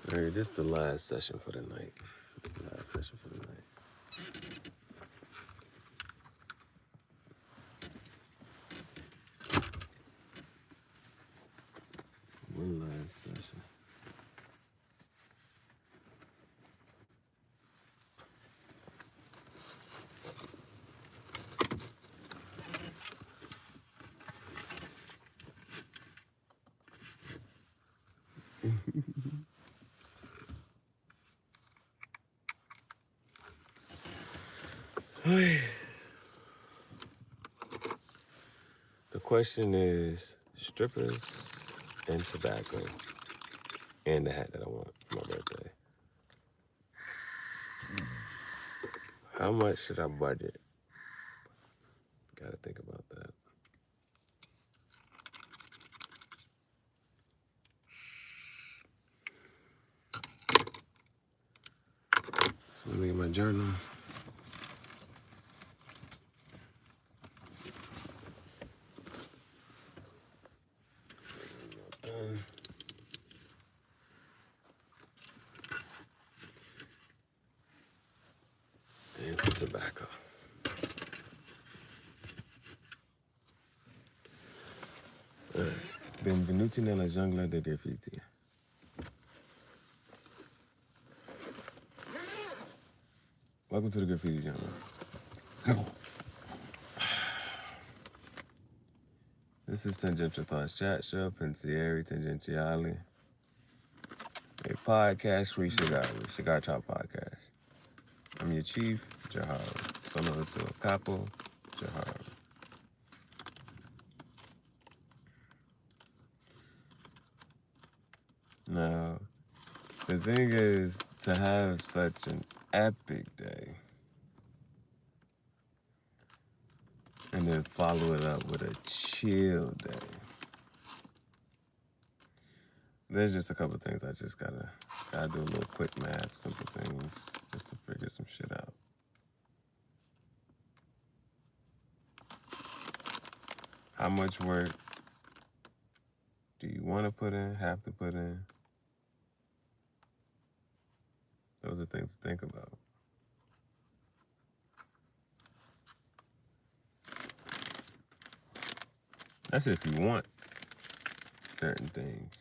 All right, this is the last session for the night. This is the last session for the night. One last session. The question is strippers and tobacco and the hat that I want for my birthday. How much should I budget? Gotta think about that. So let me get my journal. And some tobacco. Benvenuti nella giungla dei graffiti. Welcome to the graffiti jungle. This is Tangential Thoughts Chat Show, Pensieri Tangentiali. A podcast free Cigar Talk podcast. I'm your chief, Gihareh. Sono il tuo capo, Gihareh. Now, the thing is to have such an epic day and then follow it up with a chill day. There's just a couple things I just gotta do a little quick math, simple things, just to figure some shit out. How much work do you want to put in, have to put in? Those are things to think about. That's if you want certain things.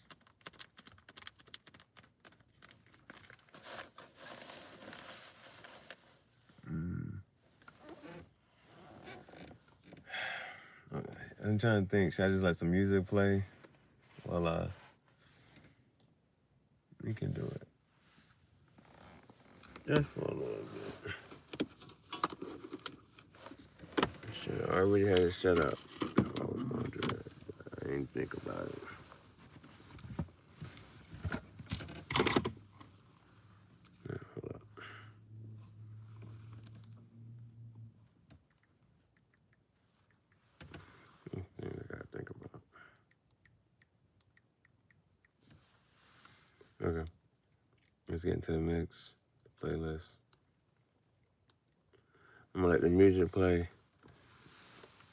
I'm trying to think, should I just let some music play? Well, we can do it. Just for a little bit. Shit, I already had it set up. I was gonna do that, but I didn't think about it. Yeah, hold up. Thing I gotta think about. Okay. Let's get into the mix, the playlist. I'm gonna let the music play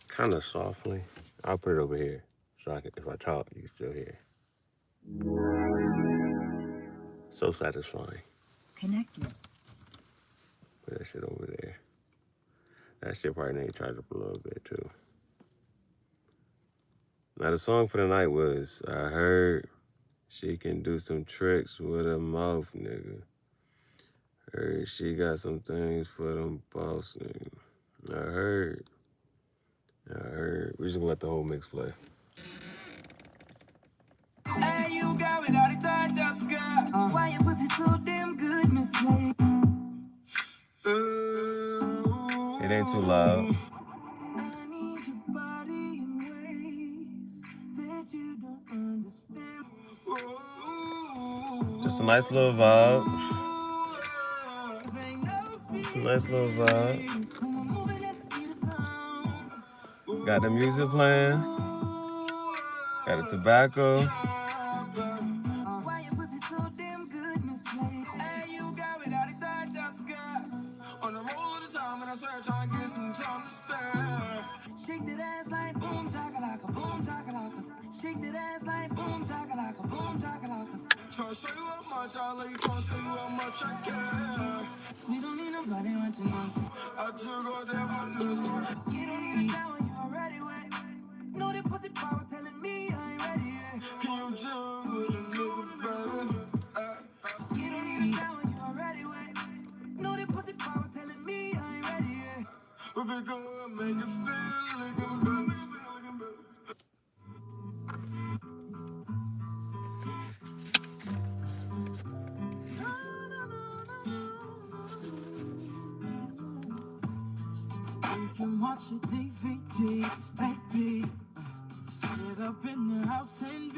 kind of softly. I'll put it over here so if I talk, you can still hear. So satisfying. Connected. Put that shit over there. That shit probably need to charge up a little bit too. Now the song for the night was I heard she can do some tricks with her mouth, nigga. Heard she got some things for them boss nigga. I heard. We're just gonna let the whole mix play. Hey, you got without it tied up, Scott. Why your pussy so damn good, Miss Slade? It ain't too loud. I need your body in ways that you don't understand. Just a nice little vibe. Just a nice little vibe. Got the music playing. Got the tobacco. On the roll of the time, and I swear I'm trying to get some time to spare. Shake that ass like boom, chakalaka, boom, chakalaka. Shake that ass like boom, chakalaka, boom, chakalaka. Tryna show you how much I love you, tryna show you how much I care. We don't need nobody watching us. I just got that hotness. You don't need a shower, you already wet. Know that pussy power telling me I ain't ready yet. Can you chill with a nigga, baby? You don't need a shower, you already wet. Know that pussy power telling me I ain't ready yet. But we gonna make it feel like I'm baby. You can watch a DVD, baby. Sit up in the house and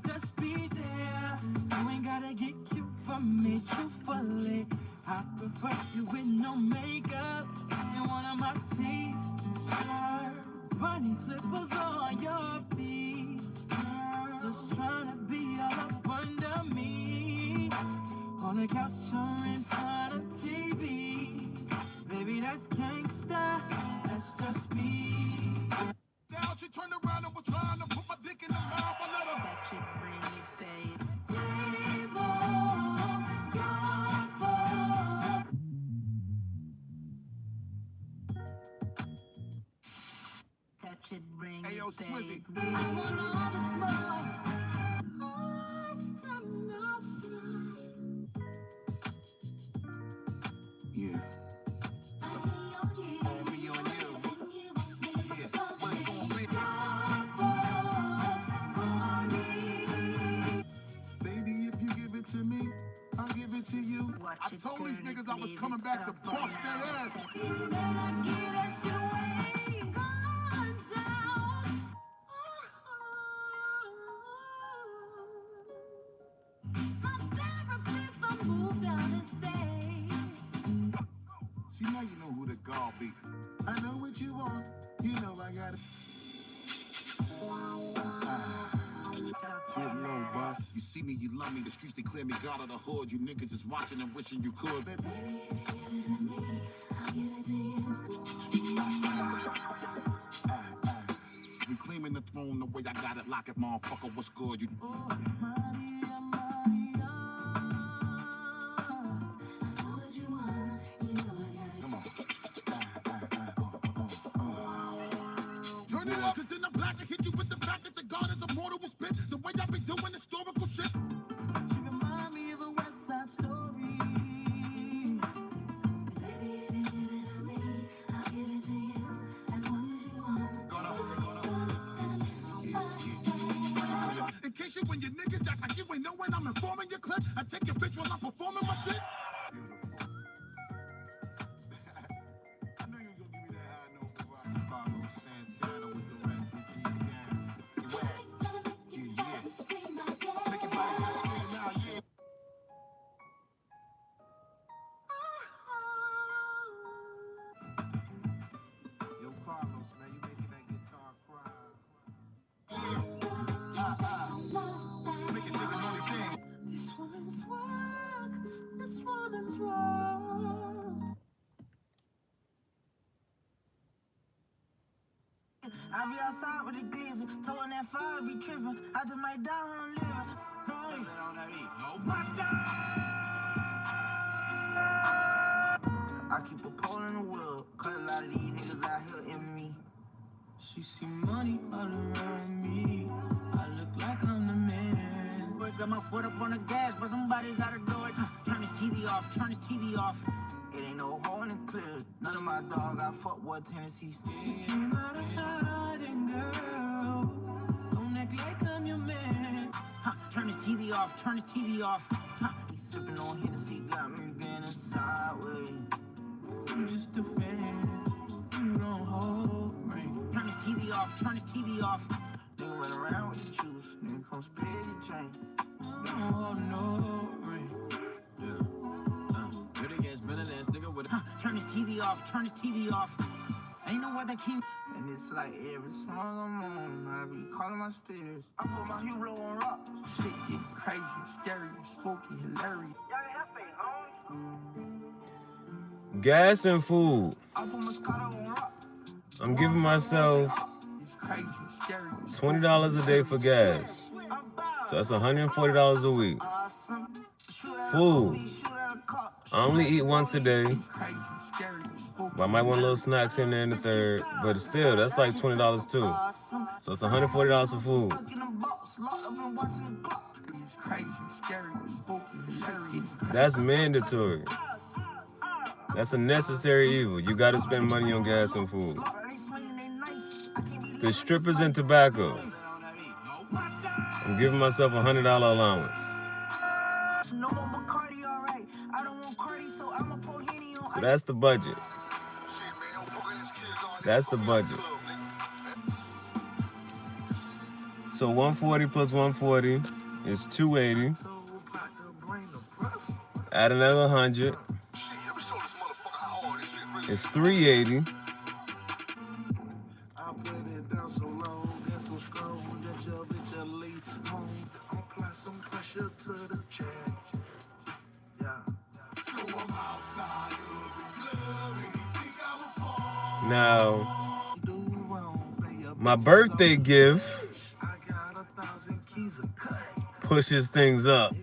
just be there. You ain't gotta get cute from me, truthfully. I prefer you with no makeup and one of my t-shirts. Bunny slippers on your feet. Just trying to be all up under me. On the couch or in front of TV. Baby, that's gangsta, that's just me. Now she turned around and was trying to put my dick in the mouth. I let her touch it, bring it, babe. Save all your fault. Touch it, bring it, babe. I want all the smoke. Lost and outside. Yeah. Baby, if you give it to me, I'll give it to you. I told these niggas I was coming back to bust their ass. See, now you know who the gall be. I know what you want. You know I got it. Good no boss. You see me, you love me. The streets declare me God of the hood. You niggas is watching and wishing you could. Baby, we claiming the throne the way I got it. Lock it, motherfucker. What's good? You. Come on. Turn it up, cause then I'm black and hit you with the fact that the God is immortal will spit the way I be doing historical shit. She remind me of a West Side Story. Baby, if you give it to me, I'll give it to you as long as you want. In case you when your niggas act like you ain't know when I'm informing your clip, I take your bitch while I'm performing my shit. I knew you was gonna give me that high note before I Carlos Santana with the refugee gang. Make your body scream out, yeah. Yo, Carlos, man, you making that guitar cry. Make it think another thing. This woman's work, this woman's wrong. I be outside with the glizzy, towing that fire, be tripping. I just might die on living. Hey. I keep a pole in the wheel, cause a lot of these niggas out here in me. She see money all around me. I look like I'm the man. Got my foot up on the gas, but somebody gotta do it. Turn his TV off, turn his TV off. It ain't no hole in it clear. None of my dog got fuck what tendencies. You came out of hiding, girl. Don't act like I'm your man. Turn his TV off, turn his TV off. He's sipping on Hennessy, got me bending sideways. I'm just a fan. You don't hold me. Turn his TV off, turn his TV off. Nigga run around with the juice. Nigga come spit your chain. You don't hold no ring. Yeah. Good against better than nigga with turn his TV off, turn his TV off. Ain't no other key. And it's like every song I'm on, I be calling my spirits. I put my hero on rock. Shit get crazy, scary, spooky, hilarious. Gas and food. I put Moscato on rock. I'm giving myself $20 a day for gas. So that's $140 a week. Food. I only eat once a day. But I might want a little snacks in there in the third. But still, that's like $20 too. So it's $140 for food. That's mandatory. That's a necessary evil. You gotta spend money on gas and food. The strippers and tobacco. I'm giving myself $100 allowance. So that's the budget. That's the budget. So 140 plus 140 is 280. Add another 100. It's 380. Now, my birthday gift pushes things up.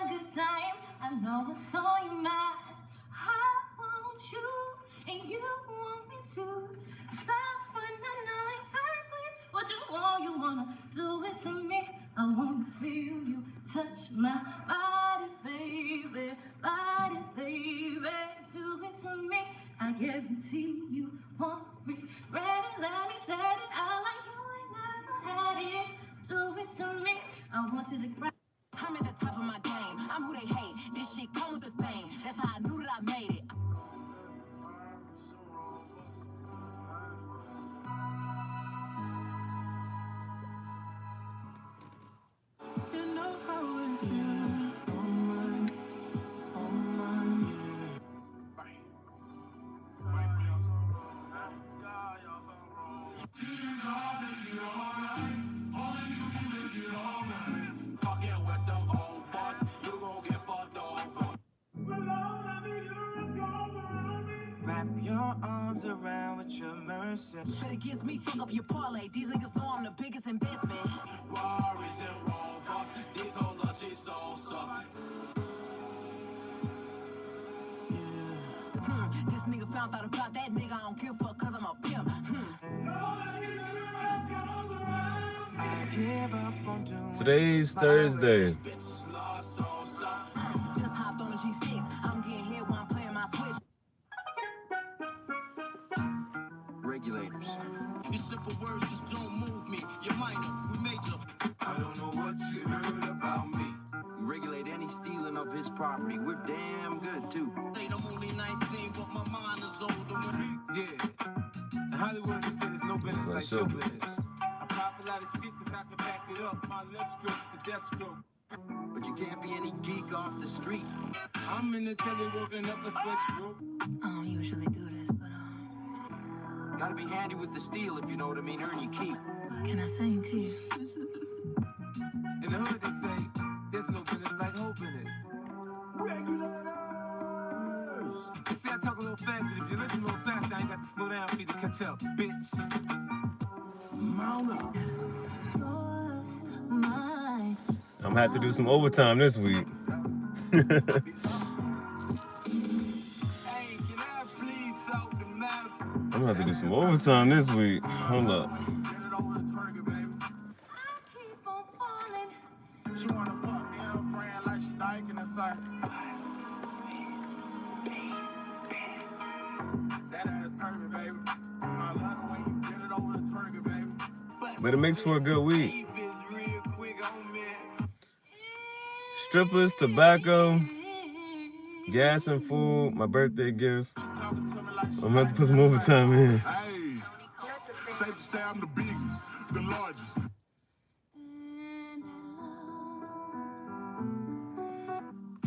Good time, I know it's all you mad. I want you, and you want me to. Stop for know exactly what you want. You wanna do it to me. I wanna feel you touch my body, baby, body, baby. Do it to me. I guarantee you won't regret it. Let me say it out like you ain't never had it. Do it to me. I want you to grab. I'm at the top of my game. I'm who they hate. This shit comes with fame. That's how I knew that I made it. You know how it feels. On mine, yeah. Fucking with them old boss, you gon' get fucked over. Wrap your arms around with your mercy. Shit against me, fuck up your parlay. These niggas know I'm the biggest investment. Worries and robots, these hoes are cheap so soft. This nigga found out about that nigga. I don't give a fuck cause I'm a pimp. Today's Thursday. Just hopped on a G6. I'm getting hit while I'm playing my Switch. Regulators. Your simple words just don't move me. You're minor, we major. I don't know what you heard about me. We regulate any stealing of his property. We're damn good too. I'm only 19, but my mind is older. Yeah. In Hollywood, they say there's no business like show business. I pop a lot of shit because I can back it up. My left stroke's the death stroke. But you can't be any geek off the street. I'm in the telly working up a sweat stroke. I don't usually do this, but Gotta be handy with the steel, if you know what I mean. Earn your keep. can I sing to you? In the hood, they say there's no business like whole business. Regulators! They say I talk a little fast, but if you listen a little fast, I ain't got to slow down for you to catch up, bitch. Mount up. I'm gonna have to do some overtime this week. Hey, can I please talk to Malcolm? I'm gonna have to do some overtime this week. Hold up. She wanna fuck me and her friend like she dyking inside. That ass perfect, baby. I love it when you get it over the twerking, baby. But it makes for a good week. Strippers, tobacco, gas and food, my birthday gift. I'm gonna have to put some overtime in. Hey, safe to say I'm the biggest, the largest.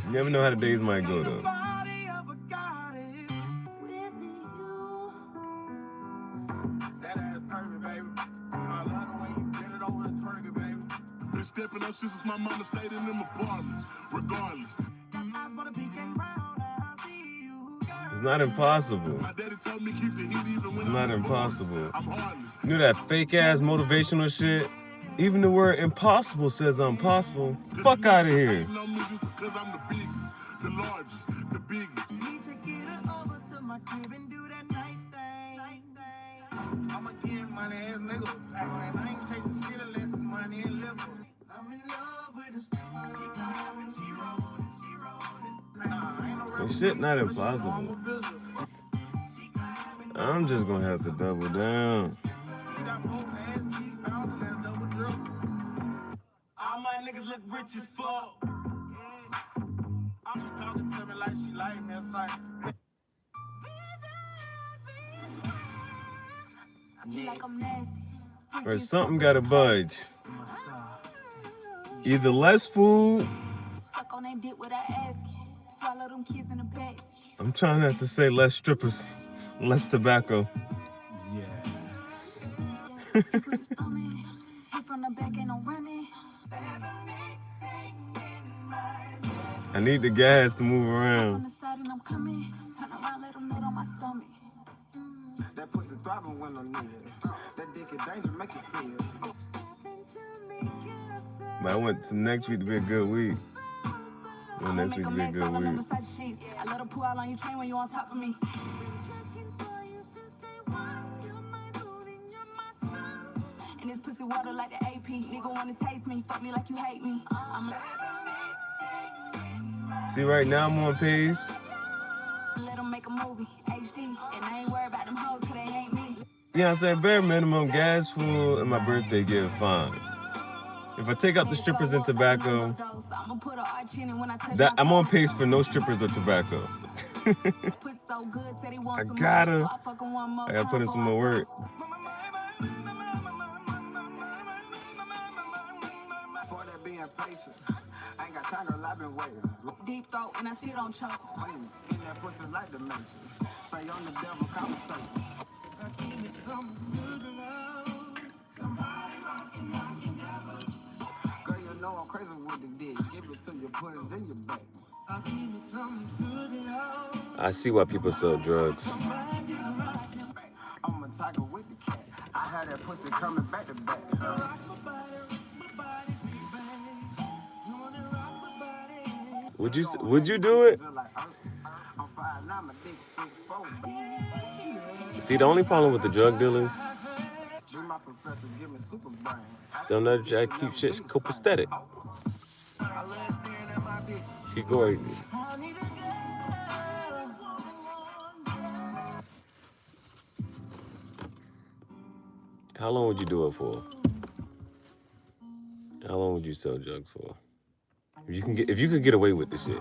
You never know how the days might go though. stepping up shit since my mama stayed in them apartments. Regardless. It's not impossible. My daddy told me keep the heat even when It's not I'm impossible. I'm heartless. You know that fake ass motivational shit? Even the word impossible says impossible. Fuck out of here. No niggas because I'm the biggest, the largest, the biggest. I'm a getting money ass nigga. And I ain't chasing shit unless it's money and liquor. I'm in love with the streets. This shit not impossible. I'm just gonna have to double down. All my niggas look rich as fuck. I'm just talking to me like she like me or something. Like I'm nasty. Or something gotta budge. Either less food. Suck on that dick without asking. Swallow them kids in the back. I'm trying not to say less strippers, less tobacco. Hit from the back, ain't no running. I need the gas to move On around. the side and I'm coming. Turn around, let them nut on my stomach. That pussy throbbing when I'm near. That dick is dangerous, make it feel. But I want next week to be a good week. I want next week to be a good week. I let her pull out on your chain when you on top of me. And this pussy water like the AP. Nigga wanna taste me, fuck me like you hate me. See, right now I'm on pace. Let them make a movie, HD. And I ain't worried about them hoes, cause they ain't me. Yeah, I'm saying bare minimum, gas, food, and my birthday gift, fine. If I take out the strippers and tobacco, I'm on pace for no strippers or tobacco. I gotta put in some more work. For that being patient. I ain't got time, girl, I've been waiting. Deep throat and I still don't choke. In that pussy like the Matrix. Say on the devil conversation. Give me some good love. Somebody rockin'. Girl, you know I'm crazy with the dick. Give it to you, put it in your back. Give me some good love. I see why people sell drugs. I'm a tiger with the cat. I had that pussy coming back to back. Would you do it? See, the only problem with the drug dealers, they'll never try to keep shit copacetic. Gihareh. How long would you do it for? How long would you sell drugs for? If you could get away with this shit.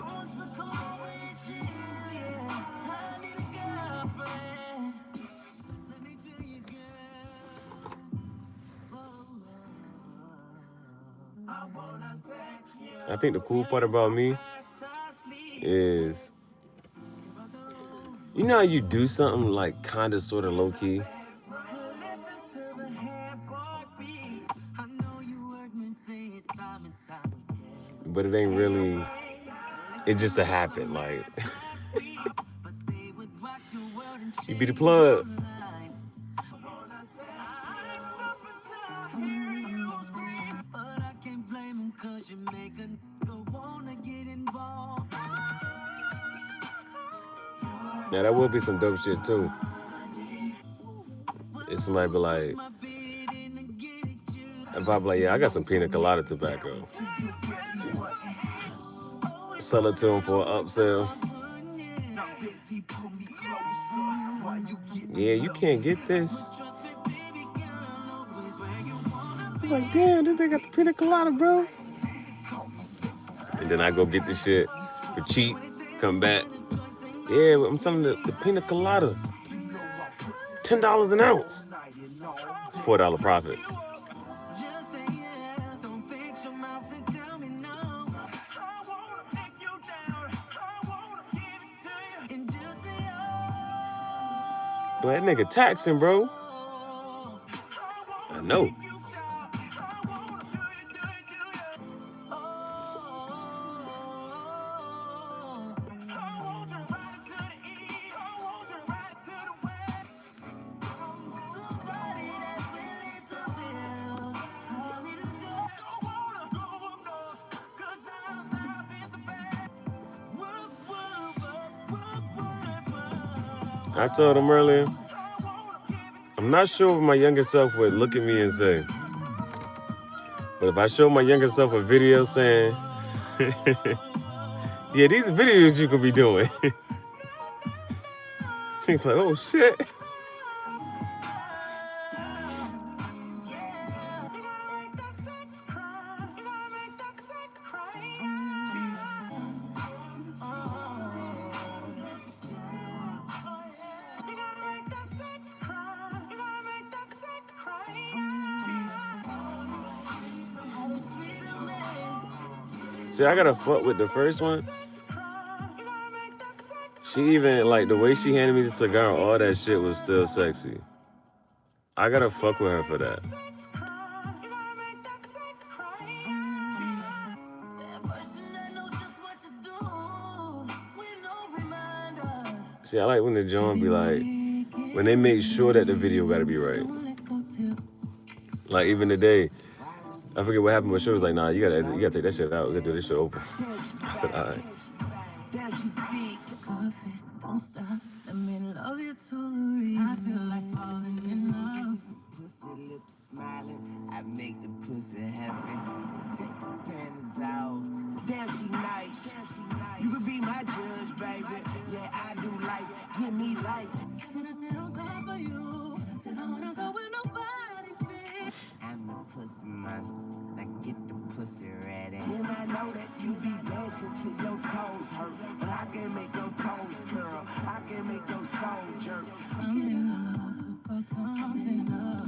I think the cool part about me is, you know how you do something like kind of sort of low key? But it ain't really, it just a happen, like, you be the plug. Now that would be some dope shit too. If somebody be like, if I be like, yeah, I got some pina colada tobacco. Sell it to them for an upsell. Yeah, you can't get this. I'm like, damn, this they got the pina colada, bro. And then I go get this shit for cheap, come back. Yeah, I'm telling you, the pina colada, $10 an ounce. It's $4 profit. That nigga taxing, bro. I know. I told him earlier, I'm not sure what my younger self would look at me and say. But if I show my younger self a video saying, yeah, these are videos you could be doing. He's like, oh shit. See, I gotta fuck with the first one. She even, like, the way she handed me the cigar, all that shit was still sexy. I gotta fuck with her for that. See, I like when the John be like, when they make sure that the video gotta be right. Like, even today, I forget what happened, but she was like, nah, you gotta take that shit out. We gotta do this shit open. I said, all right. Don't stop, let me love you to the I feel like falling in love. Pussy lips smiling, I make the pussy happy. Take the panties out. Damn, she nice. You could be my judge, baby. Yeah, I do like, give me life. When I sit on top of you, I wanna go where nobody's been. I'm the pussy monster, I get the pussy ready. And I know that you be dancing till your toes hurt, but I can make your toes curl, I can make your soul jerk.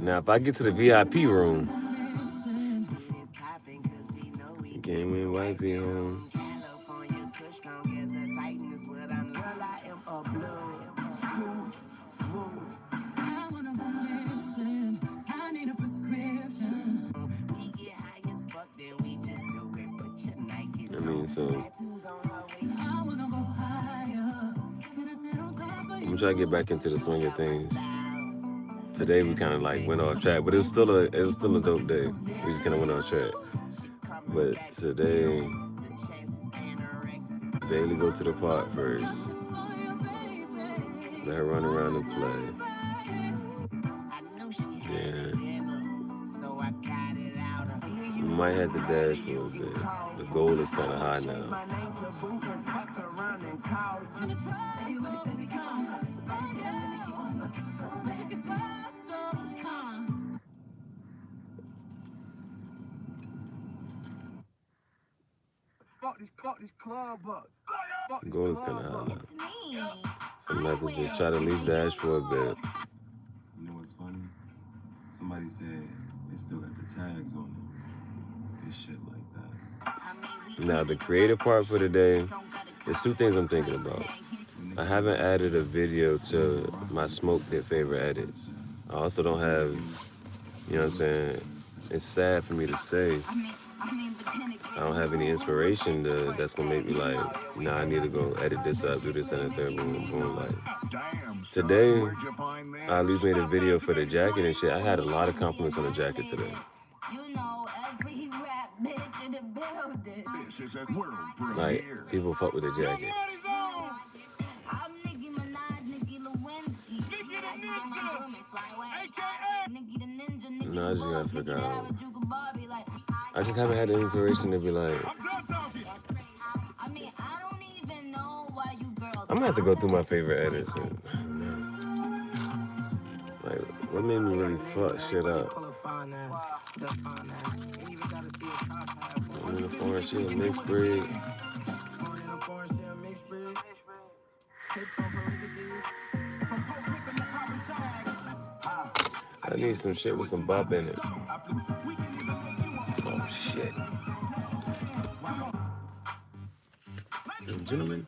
Now, if I get to the VIP room, game with white be home. I mean, so I'm gonna try to get back into the swing of things. Today we kind of like went off track, but it was still a dope day. We just kind of went off track. But today, Bailey go to the park first. Let her run around and play. Yeah. We might have to dash for a bit. The goal is kind of high now. Fuck this club up. The goal is kind of high now. So I'm going to have to just try to at least dash for a bit. You know what's funny? Somebody said they still got the tags on them. This shit like that. Now, the creative part for today, there's two things I'm thinking about. I haven't added a video to my Smoke Dip favorite edits. I also don't have, you know what I'm saying? It's sad for me to say. I don't have any inspiration that's gonna make me like, nah, I need to go edit this up, do this and the third, boom, boom. Like, today, I at least made a video for the jacket and shit. I had a lot of compliments on the jacket today. Like, people fuck with the jacket. No, I just gotta figure out. I just haven't had the inspiration to be like, I'm gonna have to go through my favorite edits and, like, what made me really fuck shit up? I'm in the foreign shit, mixed breed. I need some shit with some bop in it. Oh shit. Ladies and gentlemen.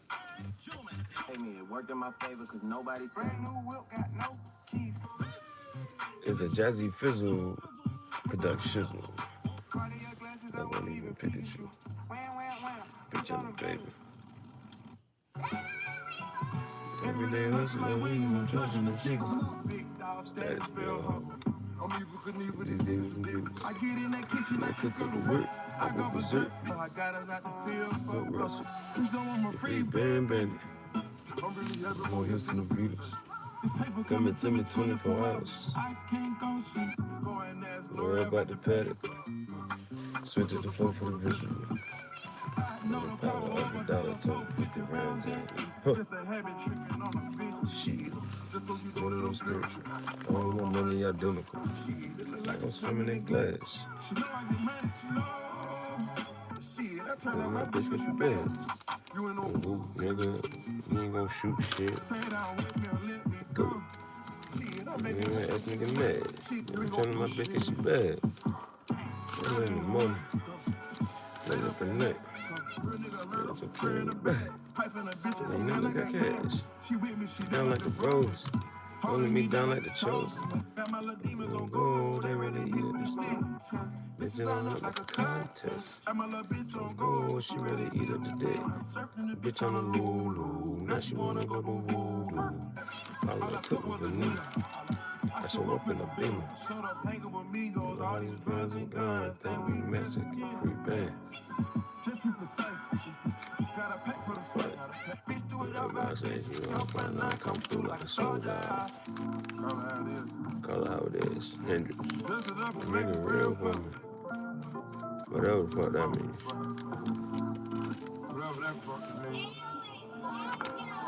It worked in my favor because nobody said It's a Jazzy Fizzle production. I won't even pick at you. Bitch, I'm a baby. Every day hustling, we ain't trusting the chicks. Status bill. These days and dudes. I cook up the work. I go berserk. Go Russell. Free band bandit. More hits than the Beatles. This paper Coming to me 24 hours. I can't go sleep. Go and ask Worry Lord about the paddock. Switch it to 4 for the visual. I know the Power of the dollar total 50 rounds in. Huh. Just a habit tricking on a bitch. Shit. Just so you One of them spiritual. I don't want money identical. Like I'm swimming in glass. She know I get money, she know. Shit, I turn Put out my my bitch bitch what you in been. bed. You ain't no Ooh, nigga, you ain't gonna shoot shit. stay down with me or let me Go. go. Shit, I You make ain't it gonna ask nigga mad. shit, you I'm ain't telling gonna my do bitch shit. that she bad. I'm in the morning. Late up at night. Get us a prayer in the back. Piping a bitch in the Ain't man, nothing I got got cash. She with me, she Down like the bros. Holding me down like the chosen. got my little demons Don't on go, gold, they really eat at the stick. Bitch, it on up like a contest. got my little bitch on Don't gold. go, she ready to eat up the dick. Bitch on the Lulu. Now she wanna go to voodoo. All I took was a knee. I show up in a beamer. Showed up hanging with me, goes All these guns and guns. Think we Mexican. Free band. just people safe. Gotta pay for the fight. Bitch, do it up I say you want to find out, come through like a soldier. Call it how it is. Call it how it is. Hendrix. Dress it up and Make make it it real real for for me. Whatever the fuck that means. whatever that fucking means.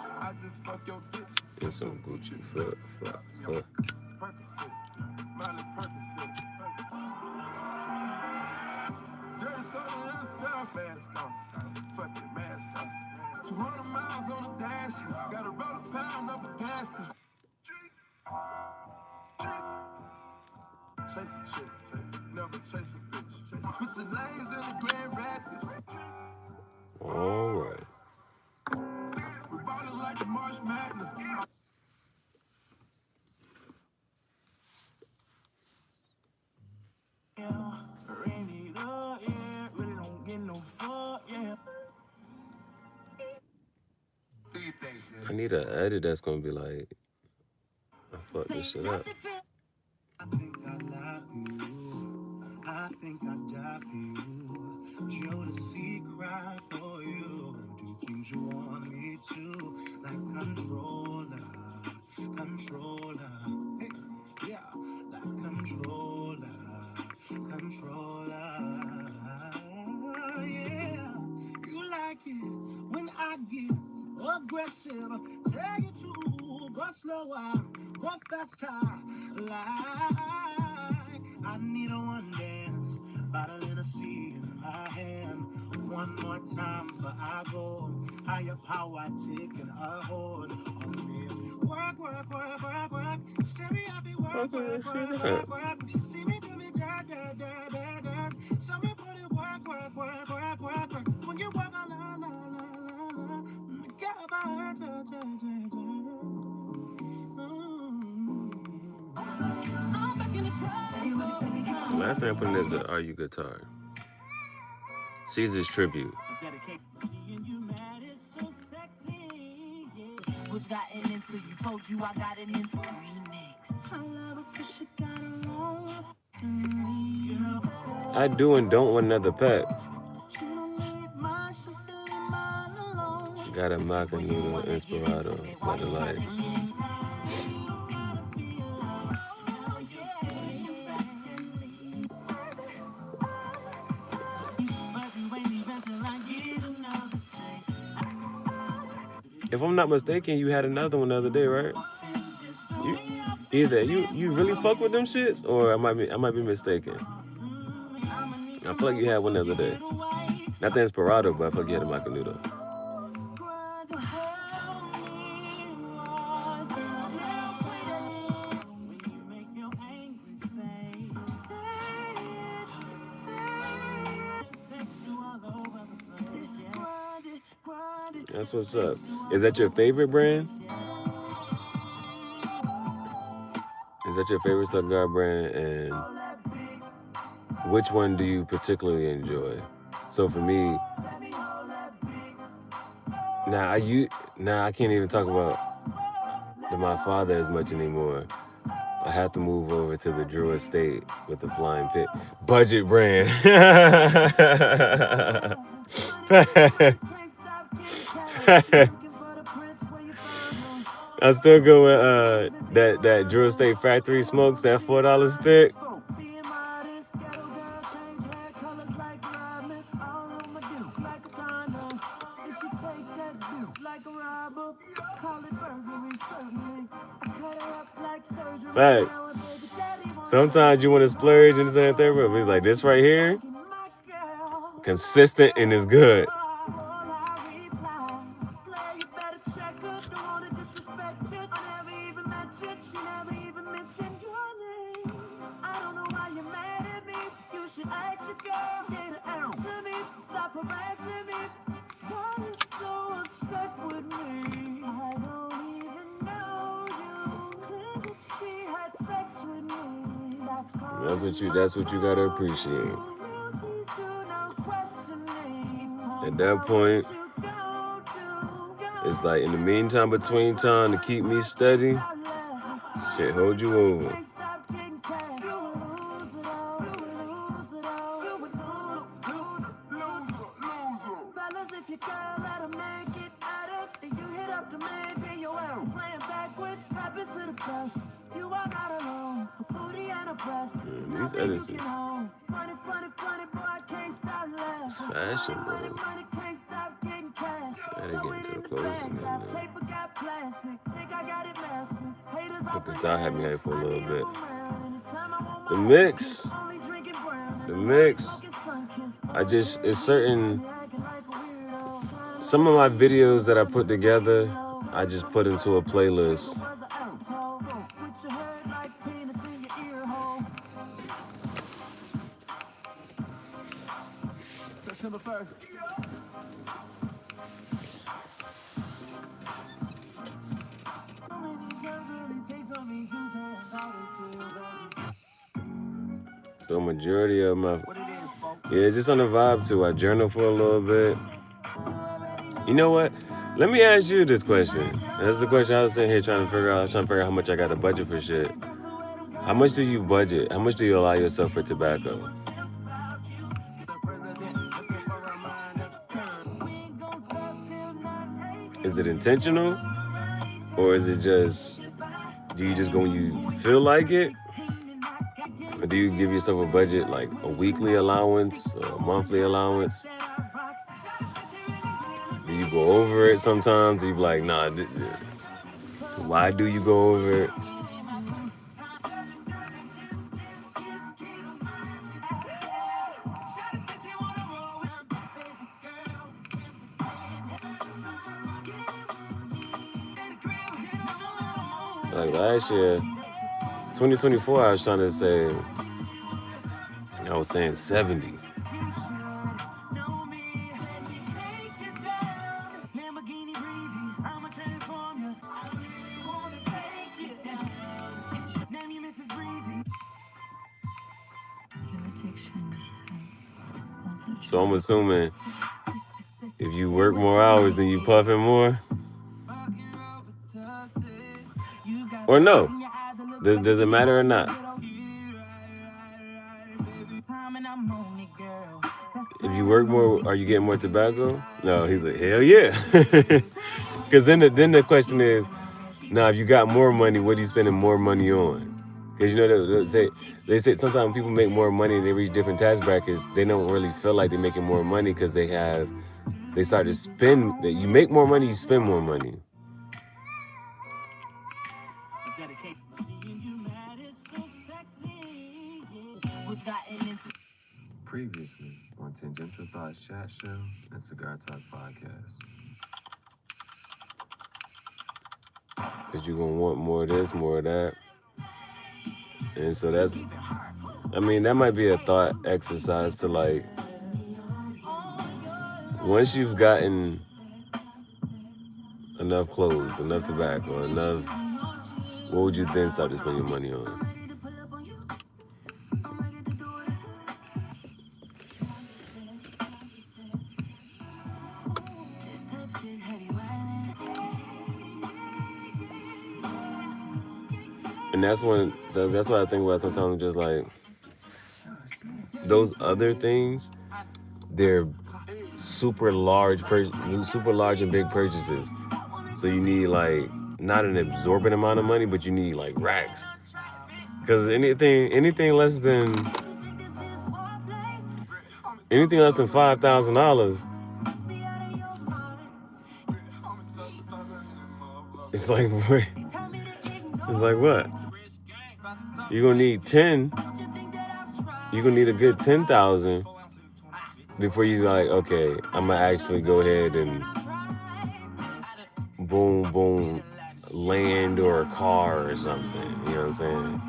I just fuck your bitch. It's some Gucci fuck. Percocet. Miley Percocet. Dirty soda and a scar fast car. Fuck it, mask off. 200 miles on the dash. Got a roll a pound up a gas. Chasing shit. Never chasing bitch. Switching lanes in the Grand Rapids. All right. We ballin' like the March Madness. Rainy the air, really don't get no fuck, yeah. I need an edit that's gonna be like, I fuck this shit up. I think I love you. I think I die for you. Jealousy cry for you. Do things you want me to. Like controller. Hey, yeah, like controller. Yeah, you like it when I get aggressive. Tell you to go slower, go faster. Like I need a one dance, bottle in a sea in my hand. One more time before I go. Higher power taking a hold on me. Work. See me happy, work. See me do me da. So me put it work. When you walk la. Get about I'm back in the trap. Last thing I put in is the Are You Guitar. Caesar's tribute. What's gotten into you? Told you I got an into remix. I love it 'cause she got along to me. I do and don't want another pack. She don't need mine, she still leave mine alone. Got a Macanudo Inspirado by the light. If I'm not mistaken, you had another one the other day, right? You really fuck with them shits, or I might be mistaken. I feel like you had one the other day. Not the Inspirado, but I feel like you had a Macanudo. That's what's up. Is that your favorite brand? Is that your favorite cigar brand? And which one do you particularly enjoy? So for me, I can't even talk about my father as much anymore. I have to move over to the Drew Estate with the Flying Pit. Budget brand. I still go with that Drew State Factory smokes, that $4 stick. Right. Sometimes you want to splurge and this and that, but it's like this right here, consistent and is good. That's what you gotta appreciate. At that point, it's like in the meantime, between time to keep me steady, shit hold you over. These editors, it's fashion, bro. Gotta get into the closing. But the top had me hyped for a little bit. The mix. It's certain. Some of my videos that I put together, I just put into a playlist. September 1st. So majority of my, just on the vibe too. I journal for a little bit. You know what? Let me ask you this question. That's the question I was sitting here trying to figure out. I was trying to figure out how much I got to budget for shit. How much do you budget? How much do you allow yourself for tobacco? Is it intentional? Or is it just, do you just go when you feel like it? Or do you give yourself a budget, like a weekly allowance, a monthly allowance? Do you go over it sometimes? Do you be like, nah, why do you go over it? Like last year, 2024, I was trying to say, I was saying 70. So I'm assuming if you work more hours, then you puffing more? Or no? Does it matter or not? If you work more, are you getting more tobacco? No, he's like, hell yeah. Because then the question is, now if you got more money, what are you spending more money on? Because you know they say sometimes people make more money and they reach different tax brackets, they don't really feel like they're making more money because they start to spend. You make more money, you spend more money. Previously on Tangential Thoughts Chat Show and Cigar Talk Podcast. Because you're going to want more of this, more of that. And so that might be a thought exercise to like, once you've gotten enough clothes, enough tobacco, enough, what would you then start to spend your money on? And that's what I think about sometimes, just like those other things, they're super large and big purchases. So you need like not an absorbent amount of money, but you need like racks. Because anything less than $5,000, it's like what? You're gonna need 10. You're gonna need a good 10,000 before you like, okay, I'm gonna actually go ahead and boom, land or a car or something. You know what I'm saying?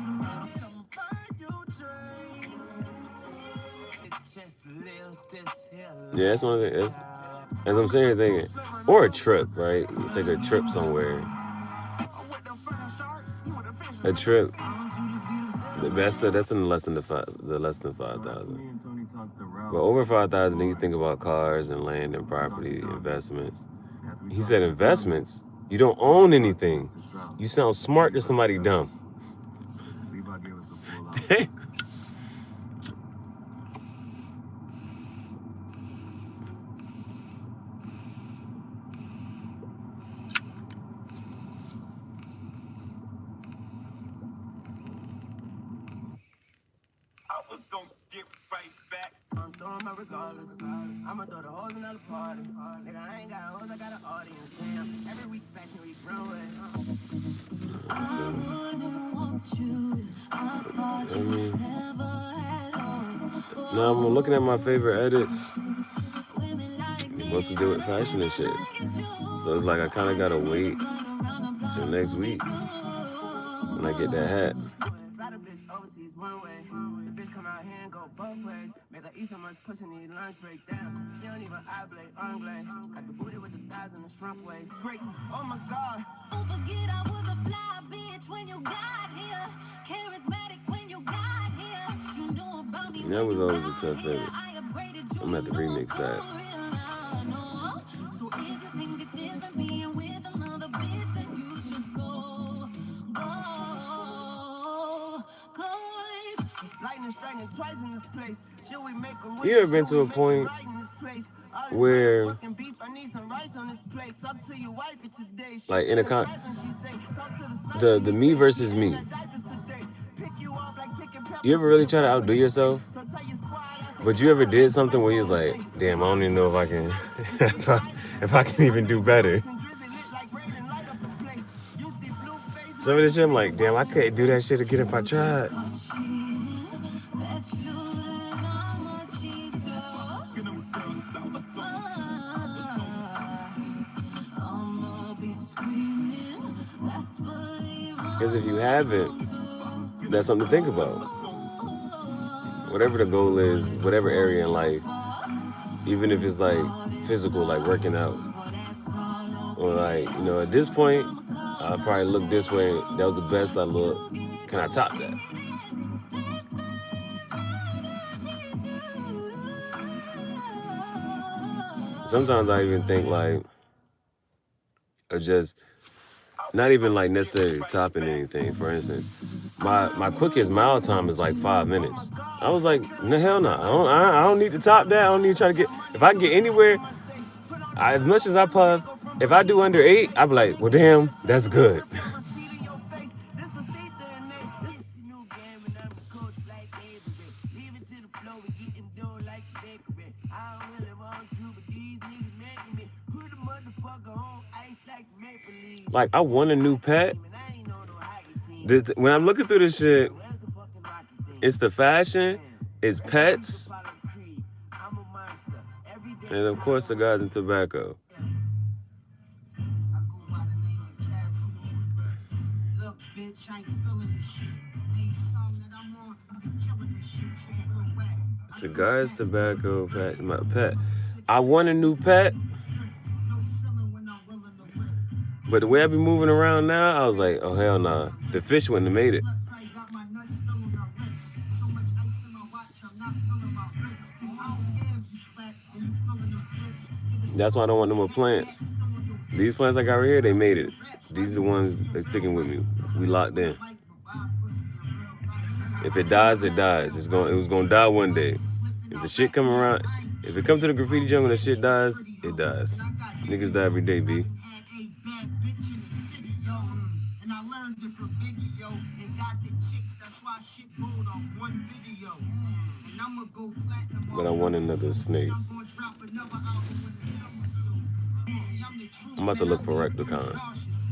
Yeah, that's one of the. As I'm sitting here thinking, or a trip, right? You take a trip somewhere. A trip. That's in less than the less than 5,000. But over 5,000, then you think about cars and land and property investments. He said investments. You don't own anything. You sound smart to somebody dumb. I'm throwing my regardless. I'ma throw the hoes in the party. Nigga, I ain't got hoes, I got an audience. Damn, every week fashion week runway. I wouldn't want you. I thought you never had us. Now I'm looking at my favorite edits. Women like It me. mostly do with fashion and shit. So it's like I kind of gotta wait till next week when I get that hat. Fly the bitch overseas one way. The bitch come out here and go both ways. Make her eat so much pussy, need lunch break down. She don't even eyeball, anglais. Got the booty with the thighs and the shrunk waist. Great, oh my god. Don't forget I was a fly bitch when you got here. Charismatic when you got here. You knew about me. That was always a tough edit. I'm gonna have to remix that. So if you think it's different being with another bitch, then you should go. Lightning striking twice in this place. Should we make them You ever been to a point where, like in a the me versus me, you ever really try to outdo yourself? But you ever did something where you was like, damn, I don't even know if I can, if I can even do better. Some of this shit, I'm like, damn, I couldn't do that shit again if I tried. Because if you haven't, that's something to think about. Whatever the goal is, whatever area in life, even if it's like physical, like working out, or like, you know, at this point, I probably look this way. That was the best I look. Can I top that? Sometimes I even think like, or just not even like necessarily topping anything. For instance, my quickest mile time is like 5 minutes. I was like, no, hell no. I don't need to top that. I don't need to try to get. If I get anywhere, as much as I puff, if I do under 8, I'm like, well, damn, that's good. Like, I want a new pet. When I'm looking through this shit, it's the fashion, it's pets, and of course, cigars and tobacco. Cigars, tobacco, my pet. I want a new pet. But the way I be moving around now, I was like, oh, hell nah. The fish wouldn't have made it. That's why I don't want no more plants. These plants I got right here, they made it. These are the ones that's sticking with me. We locked in. If it dies, it dies. It was gonna die one day. If the shit come around, if it come to the graffiti jungle and the shit dies, it dies. Niggas die every day, B. I learned it from Biggie, yo, and got the chicks. That's why shit rolled off one video. And I'ma go platinum. But I want another snake. I'm gonna drop another album when the summer through. See, I'm the truth. I'm about to look for Repticon.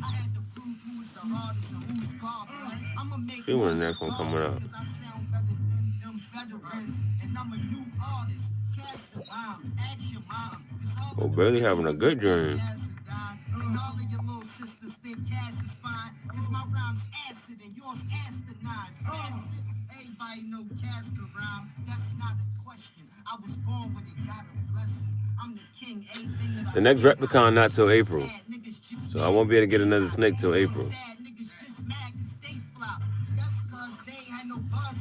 I had to prove who's the hardest and who's garbage. I'ma make See when the next one coming out. cause I sound better than them veterans. And I'm a new artist. Cast the rhyme, ask your mom. It's all Oh, barely having a good dream. and all of your little sisters think Cass is fine. Cause my rhyme's acid and yours asinine. Everybody know Cass can rhyme. That's not a question. I was born with it, got a blessing. I'm the king. Anything that The next Repticon not till April. So I won't be able to get another snake till April.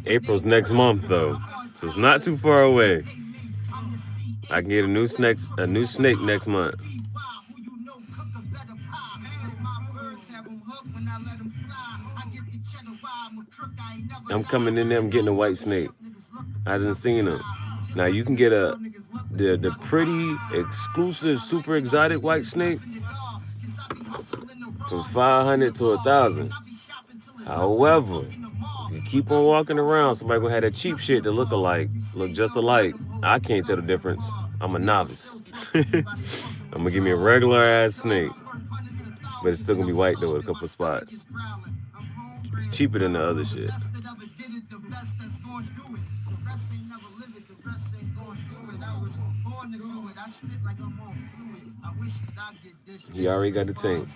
April's next month though. So it's not too far away. I can get a new snake next month. I'm coming in there, I'm getting a white snake. I didn't seen them. Now you can get the pretty exclusive super exotic white snake from 500 to 1,000. However, if you keep on walking around, somebody gonna have that cheap shit that look just alike. I can't tell the difference. I'm a novice. I'm gonna give me a regular ass snake, but it's still gonna be white though with a couple of spots. Cheaper than the other shit. He already got the tank.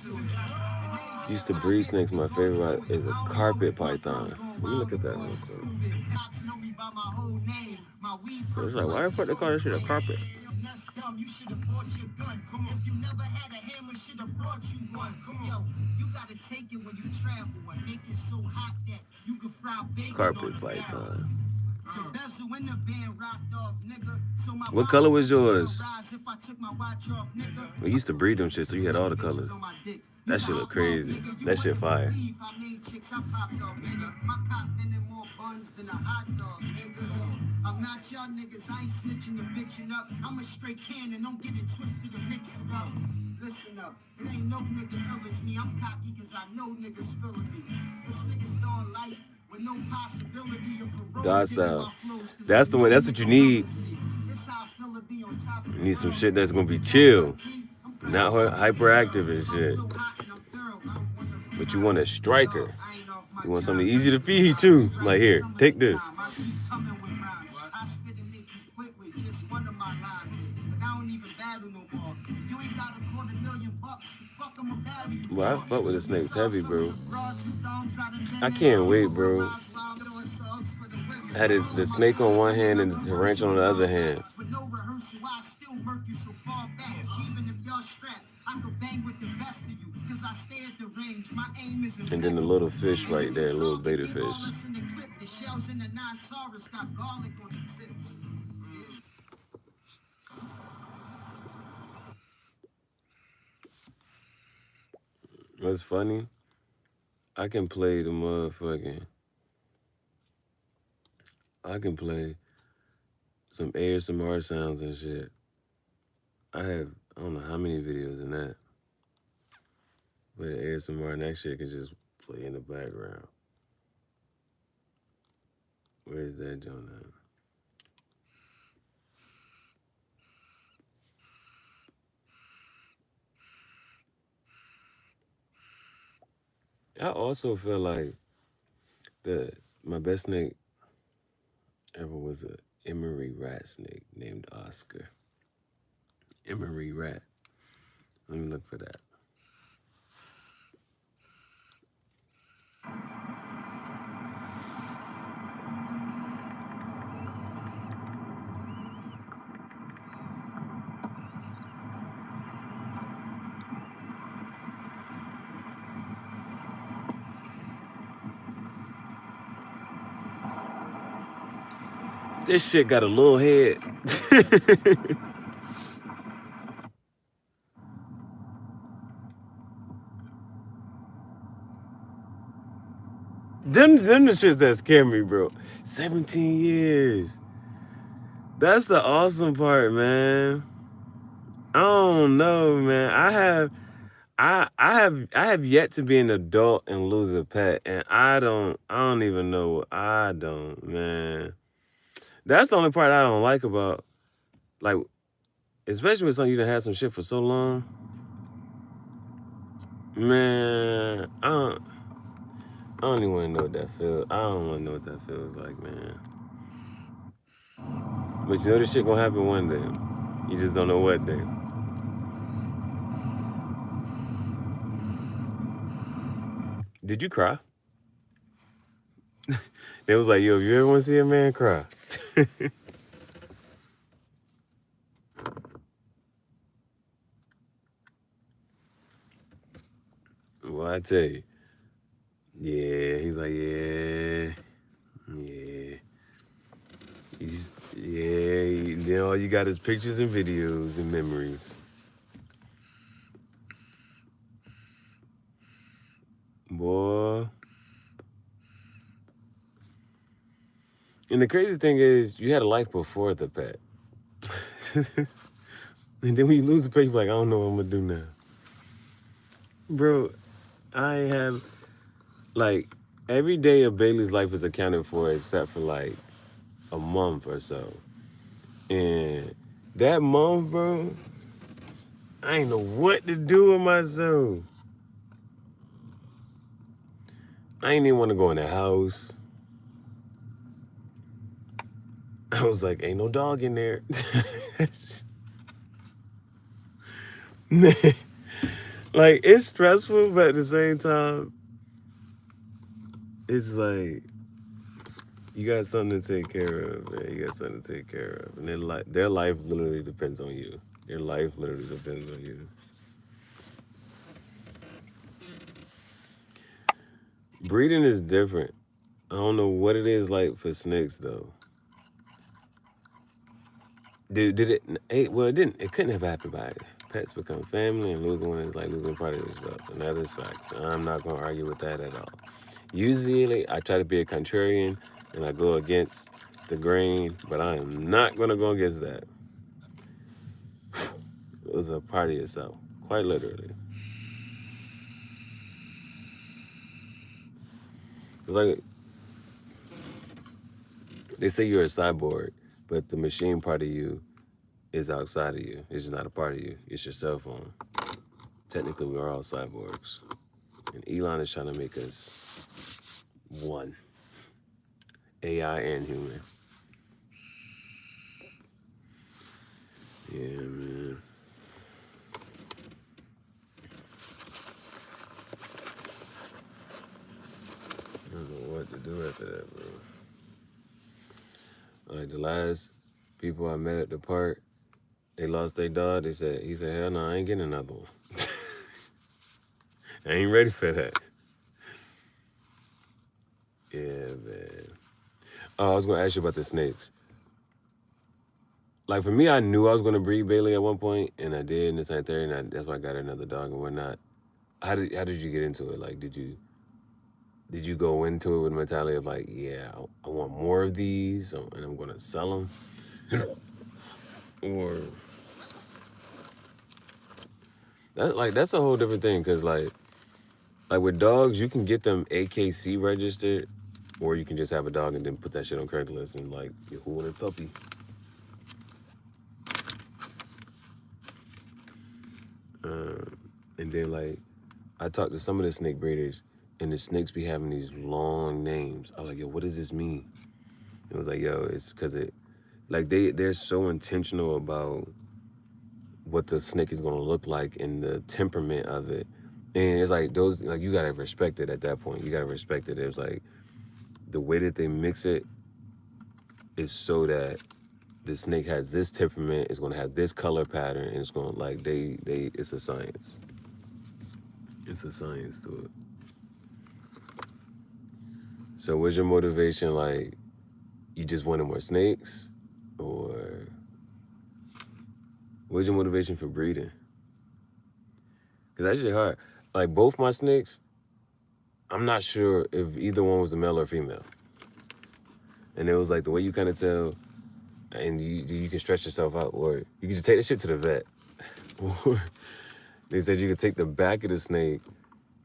Used to breed snakes. My favorite is a carpet python. Let me look at that real quick. It's like, why the fuck they call this shit a carpet? You should have bought your gun. If you never had a hammer, should have brought you one. Yo, you gotta take it when you travel and make it so hot that you can fry bacon. Carpet python. The bezel in the band rocked off, nigga. So my What color was yours? if I took my watch off, nigga. We used to breed them shit, so you had all the colors. That shit look crazy. That shit fire. I'm not y'all niggas, I ain't snitching or bitching up. I'm a straight cannon, don't get it twisted or mix it up. Listen up, it ain't no nigga ever as me. I'm cocky cause I know niggas feeling me. This nigga's doing life with no possibility of parole. Docile. That's the one, that's what you need. You need some shit that's gonna be chill. Not hyperactive and shit. But you want a striker. You want something easy to feed too. Like here, take this. Well, I fuck with the snakes heavy, bro. I can't wait, bro. I had the snake on one hand and the tarantula on the other hand. And then the little fish right there, little beta fish. What's funny? I can play some ASMR sounds and shit. I don't know how many videos in that. But the ASMR and that shit can just play in the background. Where's that joint at? I also feel like my best snake ever was a emery rat snake named Oscar. Emery rat. Let me look for that. This shit got a little head. Them the shits that scare me, bro. 17 years. That's the awesome part, man. I don't know, man. I I have yet to be an adult and lose a pet, and I don't even know. Man. That's the only part I don't like about, like, especially with something you done had some shit for so long. Man, I don't even want to know what that feels. I don't want to know what that feels like, man. But you know this shit gonna happen one day. You just don't know what day. Did you cry? They was like, yo, you ever want to see a man cry? Well, I tell you. Yeah, he's like, yeah. Then all you got is pictures and videos and memories. Boy. And the crazy thing is, you had a life before the pet. And then when you lose the pet, you're like, I don't know what I'm gonna do now. Bro, I have, like, every day of Bailey's life is accounted for except for, like, a month or so. And that month, bro, I ain't know what to do with myself. I ain't even want to go in the house. I was like, ain't no dog in there. Man, like, it's stressful, but at the same time, it's like, you got something to take care of, man. You got something to take care of. And their life literally depends on you. Their life literally depends on you. Breeding is different. I don't know what it is like for snakes, though. Did it? Well, it didn't. It couldn't have happened by pets become family, and losing one is like losing part of yourself, and that is facts. I'm not gonna argue with that at all. Usually, I try to be a contrarian, and I go against the grain, but I am not gonna go against that. It was a part of yourself, quite literally. It's like they say you're a cyborg, but the machine part of you is outside of you. It's just not a part of you. It's your cell phone. Technically, we're all cyborgs. And Elon is trying to make us one. AI and human. Yeah, man. I don't know what to do after that, bro. Like, the last people I met at the park, they lost their dog. He said, hell no, I ain't getting another one. I ain't ready for that. Yeah, man. Oh, I was gonna ask you about the snakes. Like, for me, I knew I was gonna breed Bailey at one point, and I did, and it's like there, and that's why I got her another dog and whatnot. How did you get into it? Like, did you go into it with the mentality of like, yeah, I want more of these, and I'm gonna sell them, or that's a whole different thing, because like with dogs, you can get them AKC registered, or you can just have a dog and then put that shit on Craigslist and like you're holding a puppy. And then like I talked to some of the snake breeders, and the snakes be having these long names. I was like, yo, what does this mean? It was like, yo, it's because like they're so intentional about what the snake is gonna look like and the temperament of it. And it's like those, like, you gotta respect it at that point. You gotta respect it. It's like the way that they mix it is so that the snake has this temperament, it's gonna have this color pattern, and it's gonna like it's a science. It's a science to it. So what's your motivation? Like, you just wanted more snakes? Or what's your motivation for breeding? Because that shit hard. Like, both my snakes, I'm not sure if either one was a male or female. And it was like the way you kind of tell, and you can stretch yourself out, or you can just take the shit to the vet. Or They said you could take the back of the snake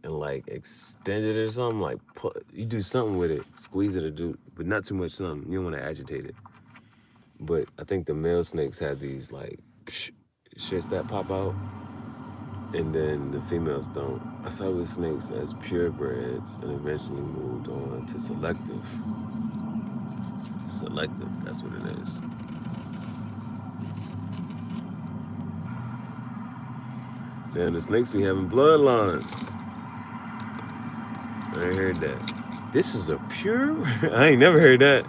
and like extend it or something. Like you do something with it, squeeze it or do, but not too much. Something you don't want to agitate it. But I think the male snakes have these like shits that pop out, and then the females don't. I saw with snakes as purebreds, and eventually moved on to selective. Selective, that's what it is. Damn, the snakes be having bloodlines. I ain't heard that. This is a pure. I ain't never heard that.